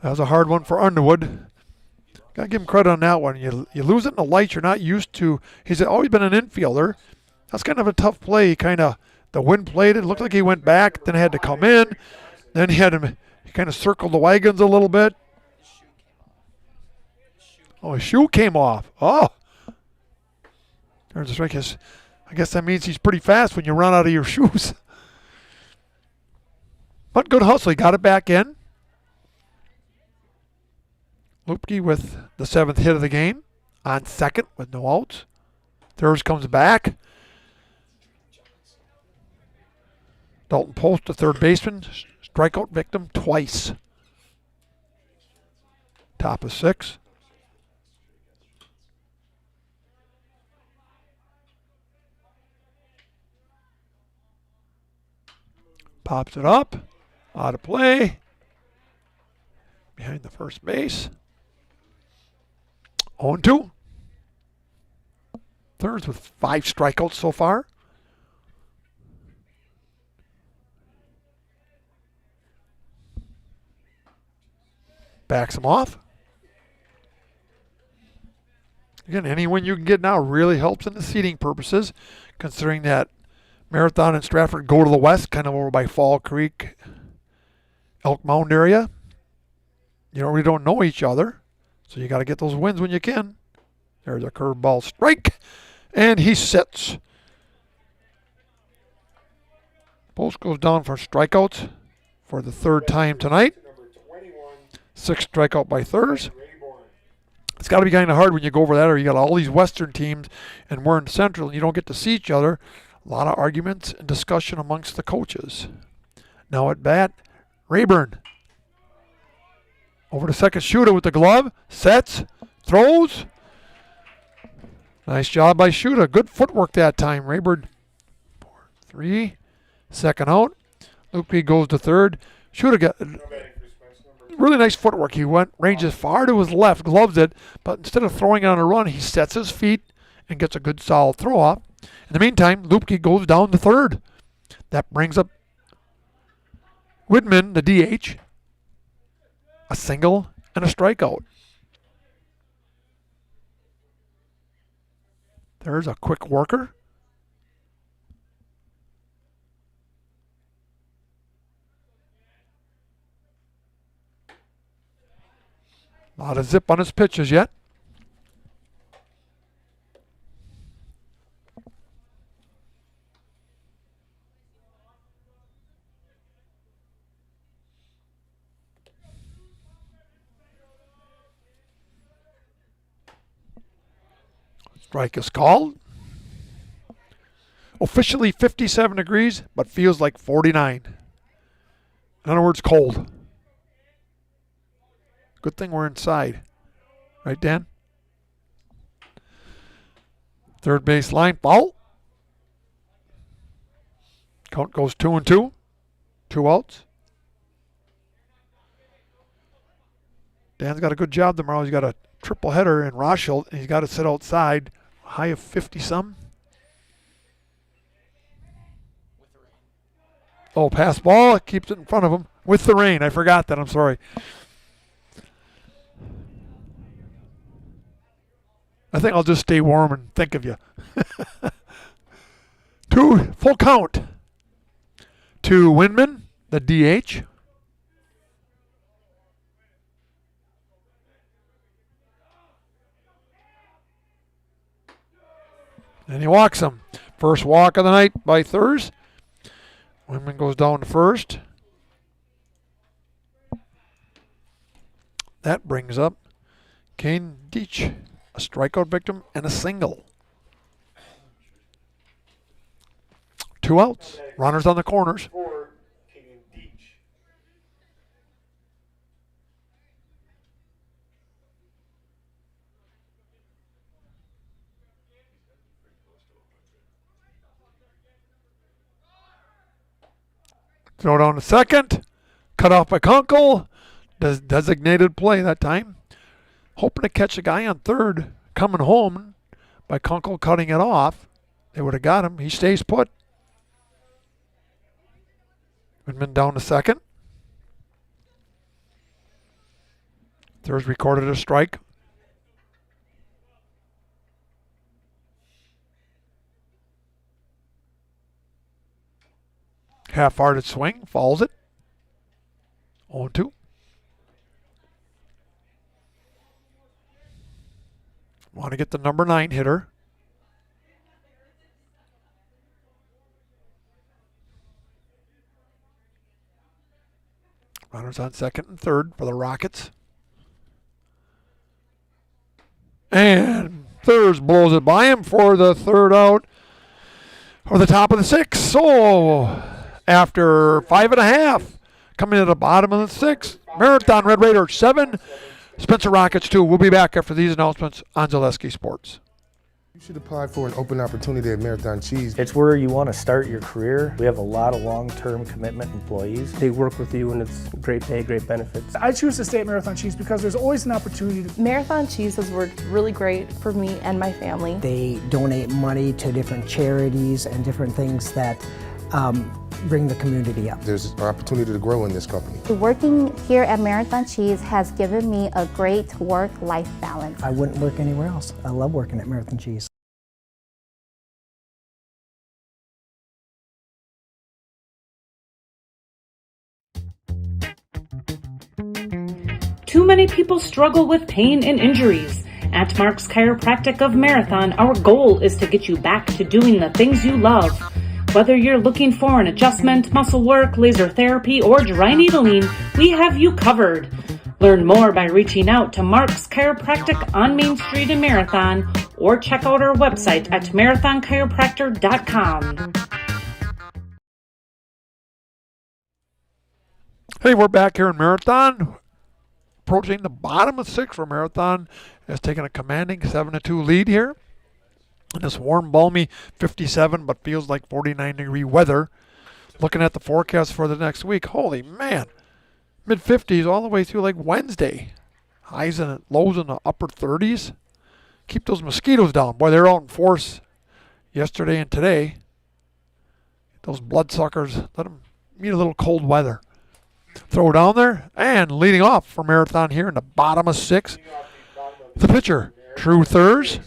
That was a hard one for Underwood. Got to give him credit on that one. You lose it in the lights you're not used to. He's always been an infielder. That's kind of a tough play. He the wind played it. Looked like he went back, then had to come in. Then he kind of circled the wagons a little bit. Oh, his shoe came off. Oh. There's a strike. I guess that means he's pretty fast when you run out of your shoes. But good hustle. He got it back in. Lupke with the 7th hit of the game on second with no outs. Thurs comes back. Dalton Post, the third baseman, strikeout victim twice. Top of 6. Pops it up. Out of play. Behind the first base. 0-2. Thirds with 5 strikeouts so far. Backs him off. Again, any win you can get now really helps in the seeding purposes, considering that Marathon and Stratford go to the west, kind of over by Fall Creek, Elk Mound area. You really don't know each other, so you got to get those wins when you can. There's a curveball strike, and he sits. Post goes down for strikeouts for the 3rd time tonight. 6th strikeout by Thurs. It's got to be kind of hard when you go over that, or you got all these Western teams, and we're in Central, and you don't get to see each other. A lot of arguments and discussion amongst the coaches. Now at bat, Rayburn. Over to second Shuda with the glove. Sets. Throws. Nice job by Shuda. Good footwork that time. Rayburn 4-3. Second out. Lupke goes to third. Shuda got really nice footwork. He ranges far to his left, gloves it, but instead of throwing it on a run, he sets his feet and gets a good solid throw off. In the meantime, Lupke goes down to third. That brings up Whitman, the DH. A single and a strikeout. There's a quick worker. A lot of zip on his pitches yet. Strike is called. Officially 57 degrees, but feels like 49. In other words, cold. Good thing we're inside. Right, Dan? Third base line, foul. Count goes 2-2. 2 outs. Dan's got a good job tomorrow. He's got a triple header in Rothschild, and he's got to sit outside. High of 50-some. Oh, pass ball. It keeps it in front of him. With the rain. I forgot that. I'm sorry. I think I'll just stay warm and think of you. 2, full count. To Winman, the DH. And he walks him. First walk of the night by Thurs. Winman goes down to first. That brings up Kane Deach, a strikeout victim and a single. 2 outs. Runners on the corners. Throw down to second. Cut off by Kunkel. Designated play that time. Hoping to catch a guy on third coming home by Kunkel cutting it off. They would have got him. He stays put. Whitman down to second. Thurs recorded a strike. Half-hearted swing, falls it. 0-2. Want to get the number 9 hitter. Runners on second and third for the Rockets. And Thurs blows it by him for the third out. Or the top of the 6th. So after 5.5, coming to the bottom of the 6th, Marathon Red Raiders 7, Spencer Rockets 2. We'll be back after these announcements on Zaleski Sports. You should apply for an open opportunity at Marathon Cheese. It's where you want to start your career. We have a lot of long-term commitment employees. They work with you and it's great pay, great benefits. I choose to stay at Marathon Cheese because there's always an opportunity to... Marathon Cheese has worked really great for me and my family. They donate money to different charities and different things that bring the community up. There's an opportunity to grow in this company. Working here at Marathon Cheese has given me a great work-life balance. I wouldn't work anywhere else. I love working at Marathon Cheese. Too many people struggle with pain and injuries. At Mark's Chiropractic of Marathon, our goal is to get you back to doing the things you love. Whether you're looking for an adjustment, muscle work, laser therapy, or dry needling, we have you covered. Learn more by reaching out to Mark's Chiropractic on Main Street in Marathon or check out our website at marathonchiropractor.com. Hey, we're back here in Marathon. Approaching the bottom of 6 for Marathon. Has taken a commanding 7-2 lead here. In this warm, balmy 57, but feels like 49-degree weather. Looking at the forecast for the next week, holy man. Mid-50s all the way through like Wednesday. Highs and lows in the upper 30s. Keep those mosquitoes down. Boy, they're out in force yesterday and today. Those bloodsuckers, let them meet a little cold weather. Throw down there, and leading off for Marathon here in the bottom of 6. The pitcher, True Thurs.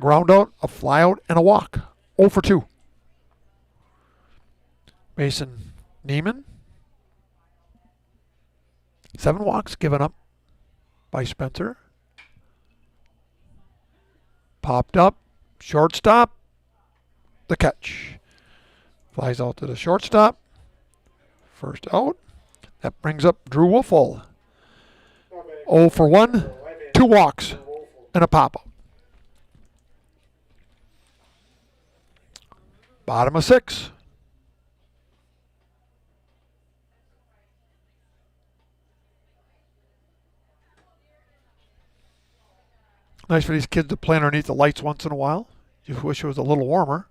Ground out, a fly out, and a walk. 0 for 2. Mason Neiman. 7 walks given up by Spencer. Popped up, shortstop, the catch. Flies out to the shortstop. First out. That brings up Drew Wolfel. 0 for 1, 2 walks, and a pop-up. Bottom of 6. Nice for these kids to play underneath the lights once in a while. Just wish it was a little warmer.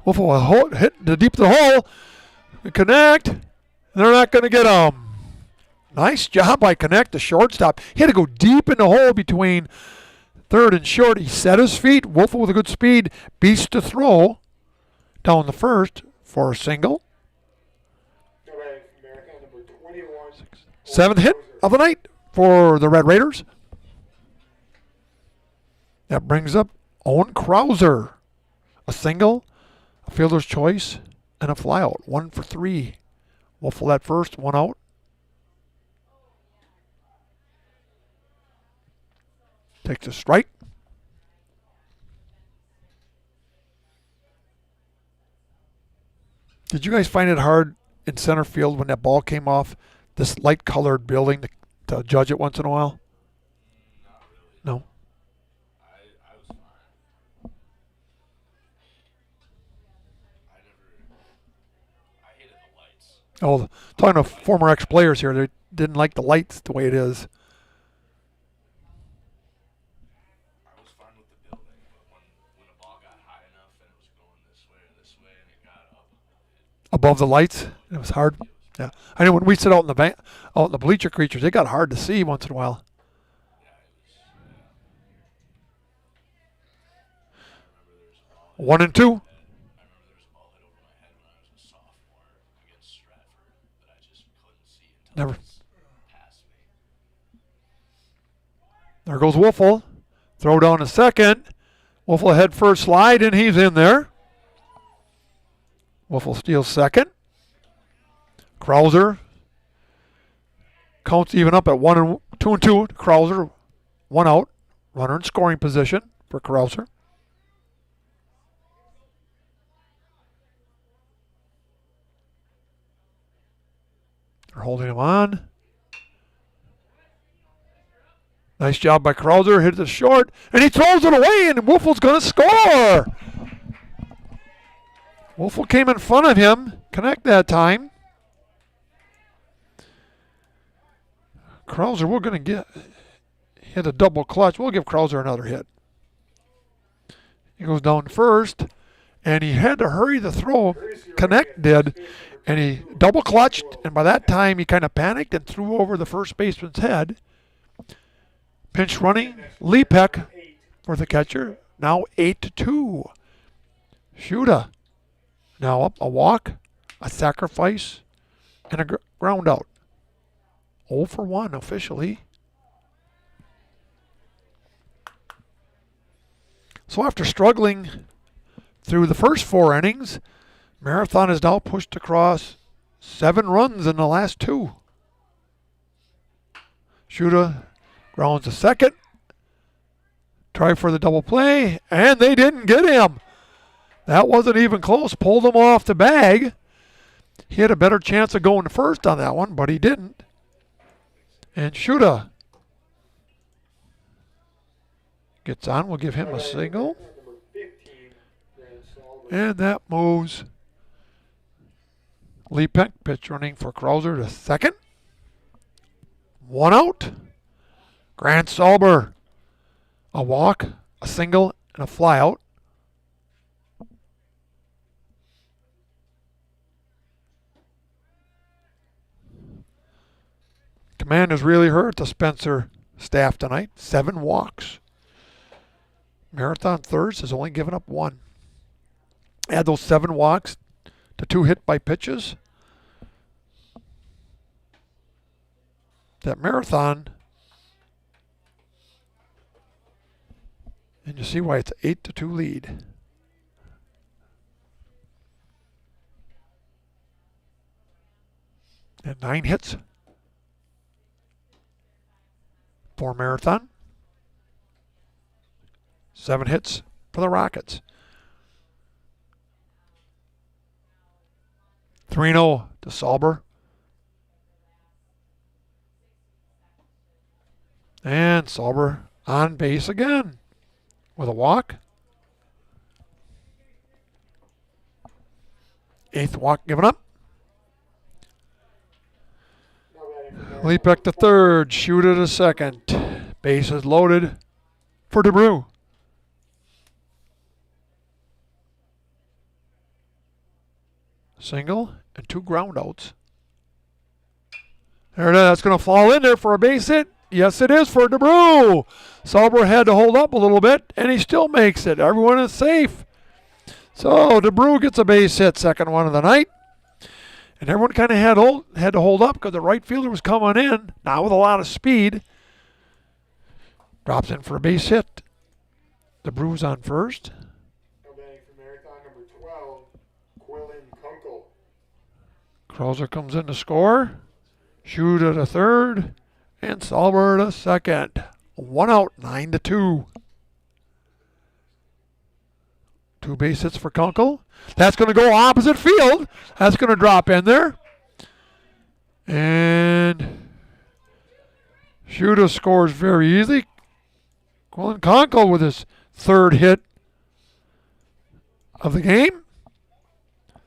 Wolf will hit the deep of the hole. Connect. They're not going to get them. Nice job by Connect, the shortstop. He had to go deep in the hole between third and short. He set his feet. Wolf with a good speed. Beast to throw down the first for a single. 7th hit of the night for the Red Raiders. That brings up Owen Krauser. A single, a fielder's choice, and a flyout. 1 for 3. Wolf at first, 1 out. Takes a strike. Did you guys find it hard in center field when that ball came off this light-colored building to judge it once in a while? No? Oh, talking to former ex-players here, they didn't like the lights the way it is. Above the lights, it was hard. Yeah, I know when we sit out in the out in the bleacher creatures, it got hard to see once in a while. One and two. Never. There goes Wolfel. Throw down a second. Wolfel head first slide, and he's in there. Wolfel steals second. Krauser counts even up at 2 and 2. Krauser, 1 out. Runner in scoring position for Krauser. They're holding him on. Nice job by Krauser. Hit it short, and he throws it away, and Wolfel's going to score. Wolfel came in front of him. Connect that time. Krauser, we're going to hit a double clutch. We'll give Krauser another hit. He goes down first, and he had to hurry the throw. Connect did, and he double clutched, and by that time he kind of panicked and threw over the first baseman's head. Pinch running, Lepek for the catcher. Now 8-2. Shuda now up a walk, a sacrifice, and a ground out. 0 for 1 officially. So after struggling through the first 4 innings, Marathon has now pushed across 7 runs in the last 2. Shuda grounds a second Try for the double play, and they didn't get him. That wasn't even close. Pulled him off the bag. He had a better chance of going first on that one, but he didn't. And Shuda gets on. We'll give him a single. And that moves Lee Peck, pitch running for Krauser to second. One out. Grant Salber, a walk, a single, and a fly out. Command has really hurt the Spencer staff tonight. 7 walks. Marathon Thirst has only given up 1. Add those 7 walks to 2 hit by pitches. That Marathon, and you see why it's 8-2 lead. And 9 hits for Marathon. 7 hits for the Rockets. 3-0 to Salber. And Salber on base again with a walk. 8th walk given up. Lepek to third, Shuda to second. Bases loaded for DeBrew. Single and 2 groundouts. There it is. That's going to fall in there for a base hit. Yes, it is for DeBrew. Salber had to hold up a little bit, and he still makes it. Everyone is safe. So DeBrew gets a base hit, second one of the night. And everyone kind of had to hold up because the right fielder was coming in, not with a lot of speed. Drops in for a base hit. DeBrew's on first. Batting for Marathon number 12, Quillen Kunkel. Krauser comes in to score. Shuda to third. And Salber to second. 1 out, 9-2. 2 base hits for Kunkel. That's going to go opposite field. That's going to drop in there. And Shuda scores very easily. Quillen Kunkel with his 3rd hit of the game.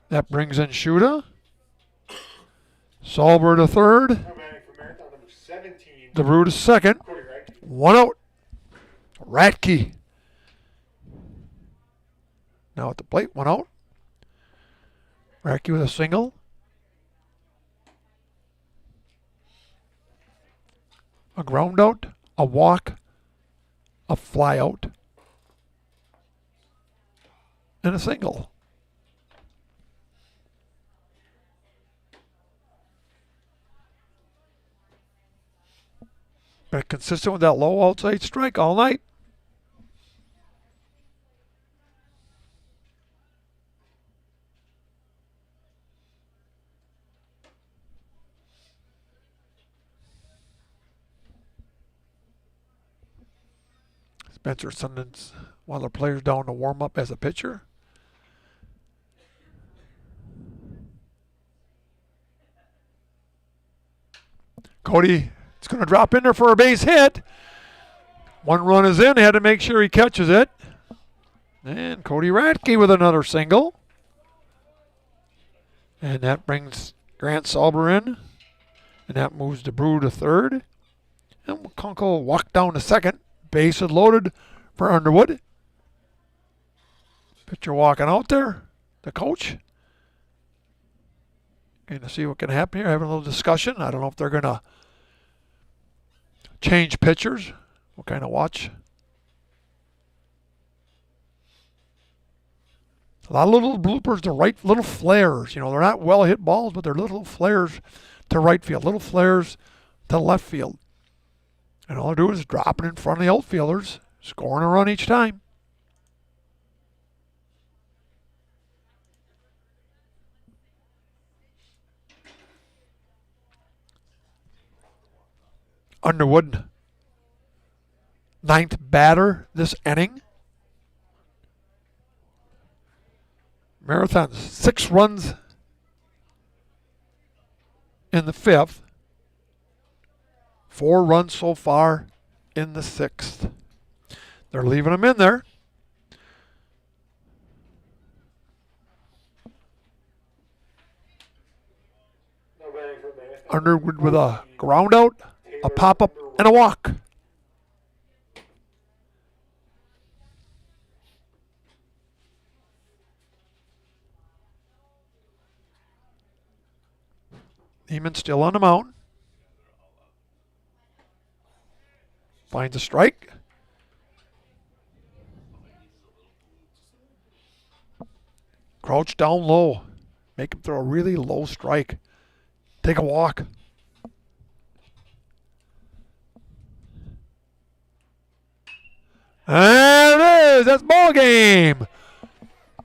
That brings in Shuda. Salber to third. DeBrew to second. 1 out. Ratke. Now at the plate, 1 out. Ratke with a single. A ground out, a walk, a fly out, and a single. Been consistent with that low outside strike all night. Spencer sends one of the players down to warm up as a pitcher. Cody, it's going to drop in there for a base hit. 1 run is in. Had to make sure he catches it. And Cody Ratke with another single. And that brings Grant Salber in. And that moves DeBrew to third. And Kunkel walked down to second. Bases loaded for Underwood. Pitcher walking out there. The coach. Going to see what can happen here. Having a little discussion. I don't know if they're going to change pitchers. We'll kind of watch. A lot of little bloopers to right, little flares. You know, they're not well hit balls, but they're little flares to right field, little flares to left field. And all they're doing is dropping in front of the outfielders, scoring a run each time. Underwood ninth batter this inning. Marathon 6 runs in the 5th. 4 runs so far in the 6th. They're leaving them in there. Underwood with a ground out, a pop-up, and a walk. Neiman still on the mound. Finds a strike. Crouch down low. Make him throw a really low strike. Take a walk. And it is. That's ball game.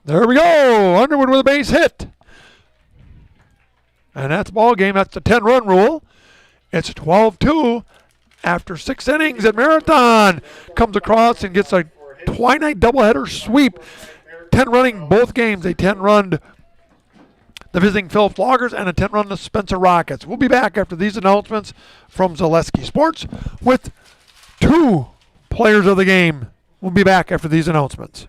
There we go. Underwood with a base hit. And that's ball game. That's the 10-run rule. It's 12-2 after 6 innings. And Marathon comes across and gets a Twilight doubleheader sweep. 10 running both games. They 10-run the visiting Phillips Loggers and a 10-run the Spencer Rockets. We'll be back after these announcements from Zaleski Sports with 2 players of the game. We'll be back after these announcements.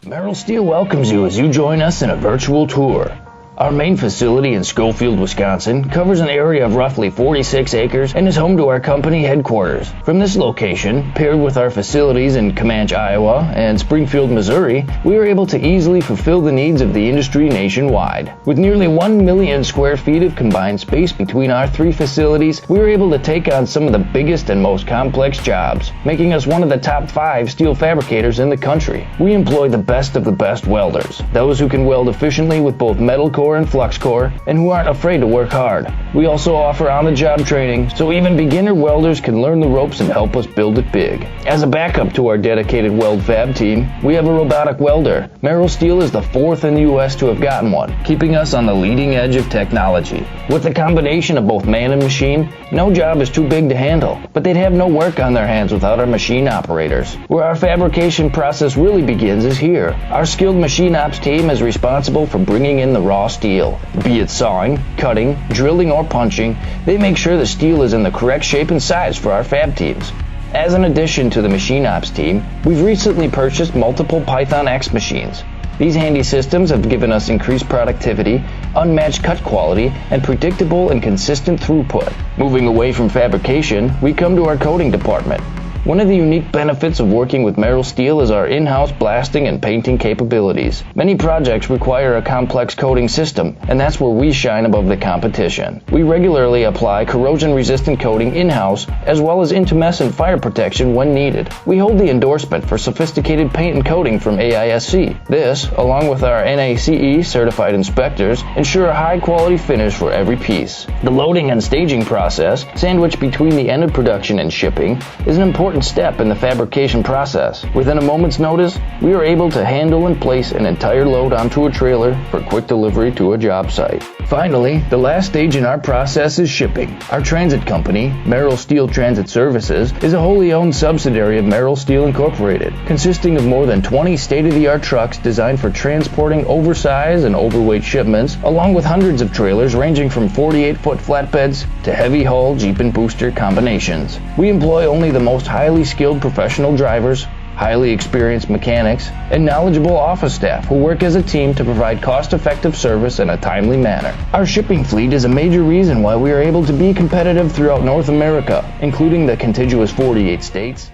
Merrill Steel welcomes you as you join us in a virtual tour. Our main facility in Schofield, Wisconsin covers an area of roughly 46 acres and is home to our company headquarters. From this location, paired with our facilities in Comanche, Iowa and Springfield, Missouri, we are able to easily fulfill the needs of the industry nationwide. With nearly 1 million square feet of combined space between our 3 facilities, we are able to take on some of the biggest and most complex jobs, making us one of the top 5 steel fabricators in the country. We employ the best of the best welders, those who can weld efficiently with both metal core and flux core, and who aren't afraid to work hard. We also offer on-the-job training, so even beginner welders can learn the ropes and help us build it big. As a backup to our dedicated weld fab team, we have a robotic welder. Merrill Steel is the 4th in the U.S. to have gotten one, keeping us on the leading edge of technology. With the combination of both man and machine, no job is too big to handle, but they'd have no work on their hands without our machine operators. Where our fabrication process really begins is here. Our skilled machine ops team is responsible for bringing in the raw steel. Be it sawing, cutting, drilling, or punching, they make sure the steel is in the correct shape and size for our fab teams. As an addition to the machine ops team, we've recently purchased multiple Python X machines. These handy systems have given us increased productivity, unmatched cut quality, and predictable and consistent throughput. Moving away from fabrication, we come to our coating department. One of the unique benefits of working with Merrill Steel is our in-house blasting and painting capabilities. Many projects require a complex coating system, and that's where we shine above the competition. We regularly apply corrosion-resistant coating in-house, as well as intumescent fire protection when needed. We hold the endorsement for sophisticated paint and coating from AISC. This, along with our NACE certified inspectors, ensure a high-quality finish for every piece. The loading and staging process, sandwiched between the end of production and shipping, is an important step in the fabrication process. Within a moment's notice, we are able to handle and place an entire load onto a trailer for quick delivery to a job site. Finally, the last stage in our process is shipping. Our transit company, Merrill Steel Transit Services, is a wholly owned subsidiary of Merrill Steel Incorporated, consisting of more than 20 state-of-the-art trucks designed for transporting oversized and overweight shipments, along with hundreds of trailers ranging from 48-foot flatbeds to heavy-haul Jeep and booster combinations. We employ only the most highly skilled professional drivers, highly experienced mechanics, and knowledgeable office staff who work as a team to provide cost-effective service in a timely manner. Our shipping fleet is a major reason why we are able to be competitive throughout North America, including the contiguous 48 states.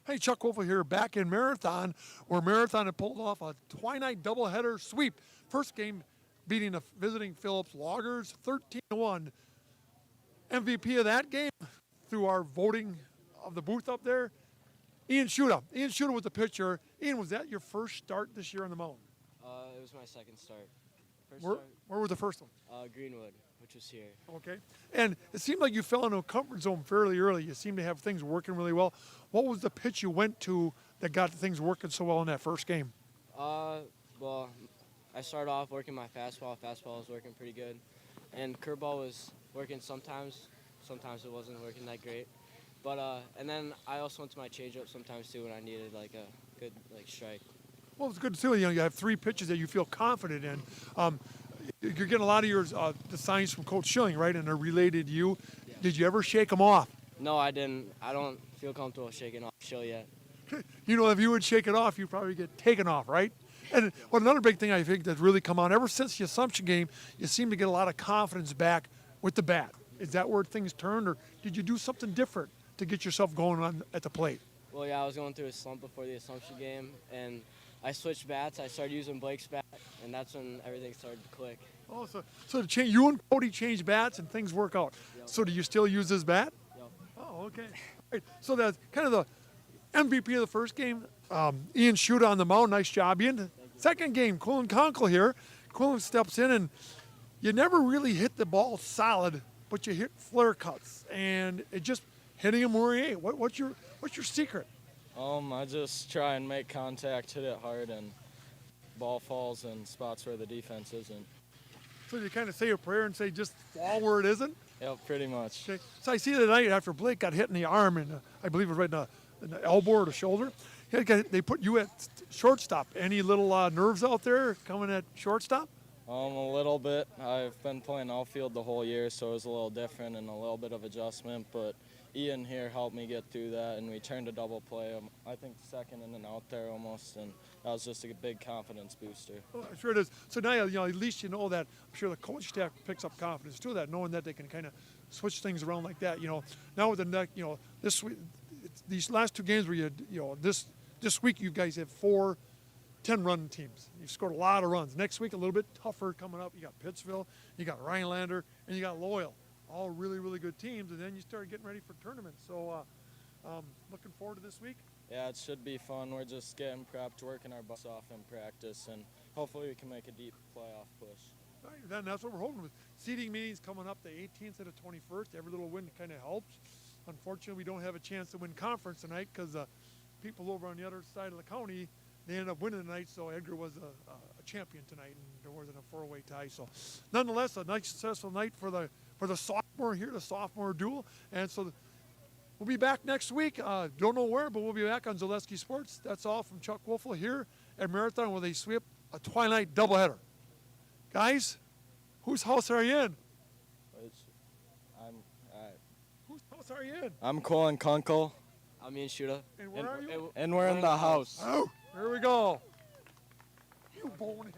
Hey, Chuck Wolfel here, back in Marathon, where Marathon had pulled off a Twilight doubleheader sweep. First game beating the visiting Phillips Loggers 13-1. MVP of that game, through our voting of the booth up there, Ian Schuda. Ian Schuda was the pitcher. Ian, was that your first start this year on the mound? It was my second start. Where was the first one? Greenwood, which was here. Okay. And it seemed like you fell into a comfort zone fairly early. You seemed to have things working really well. What was the pitch you went to that got things working so well in that first game? Well, I started off working my fastball. Fastball was working pretty good. And curveball was working sometimes. Sometimes it wasn't working that great. But and then I also went to my changeup sometimes too when I needed like a good strike. Well, it's good to see. You have 3 pitches that you feel confident in. You're getting a lot of your the signs from Coach Schilling, right? And they're related to you. Yeah. Did you ever shake them off? No, I didn't. I don't feel comfortable shaking off Schill yet. If you would shake it off, you'd probably get taken off, right? And another big thing I think that's really come on ever since the Assumption game, you seem to get a lot of confidence back with the bat. Is that where things turned, or did you do something different to get yourself going on at the plate? Well, yeah, I was going through a slump before the Assumption game, and I switched bats. I started using Blake's bat, and that's when everything started to click. Oh, so you and Cody changed bats and things work out. Yep. So do you still use this bat? Yep. Oh, okay. All right. So that's kind of the MVP of the first game. Ian Schuta on the mound. Nice job, Ian. Second game, Quillen Conkle here. Quillen steps in, and you never really hit the ball solid, but you hit flare cuts, and it just hitting him where he ain't. What's your secret? I just try and make contact, hit it hard, and ball falls in spots where the defense isn't. So you kind of say a prayer and say just fall where it isn't? Yep, pretty much. Okay. So I see tonight after Blake got hit in the arm, and I believe it was right in the elbow or the shoulder, they put you at shortstop. Any little nerves out there coming at shortstop? A little bit. I've been playing outfield the whole year, so it was a little different and a little bit of adjustment, but Ian here helped me get through that, and we turned a double play. I think second in and out there almost, and that was just a big confidence booster. Oh, sure it is. So now, at least you know that. I'm sure the coach staff picks up confidence too, that knowing that they can kind of switch things around like that. Now with the next, this week, these last 2 games where this week you guys have 4 10-run teams. You've scored a lot of runs. Next week a little bit tougher coming up. You got Pittsville, you got Rhinelander, and you got Loyal. All really, really good teams, and then you start getting ready for tournaments. So looking forward to this week. Yeah, it should be fun. We're just getting prepped, working our butts off in practice, and hopefully we can make a deep playoff push. All right, then that's what we're hoping with. Seeding meetings coming up the 18th and the 21st. Every little win kind of helps. Unfortunately, we don't have a chance to win conference tonight because people over on the other side of the county, they ended up winning tonight, so Edgar was a champion tonight, and there wasn't a 4-way tie. So nonetheless, a nice, successful night for the sophomore here, the sophomore duel. And so we'll be back next week. Don't know where, but we'll be back on Zaleski Sports. That's all from Chuck Wolfle here at Marathon, where they sweep a twilight doubleheader. Guys, whose house are you in? Whose house are you in? I'm Quillen Conkle. I'm Ian Schuta. And where are you? And we're in the house. Oh, here we go. You bonehead.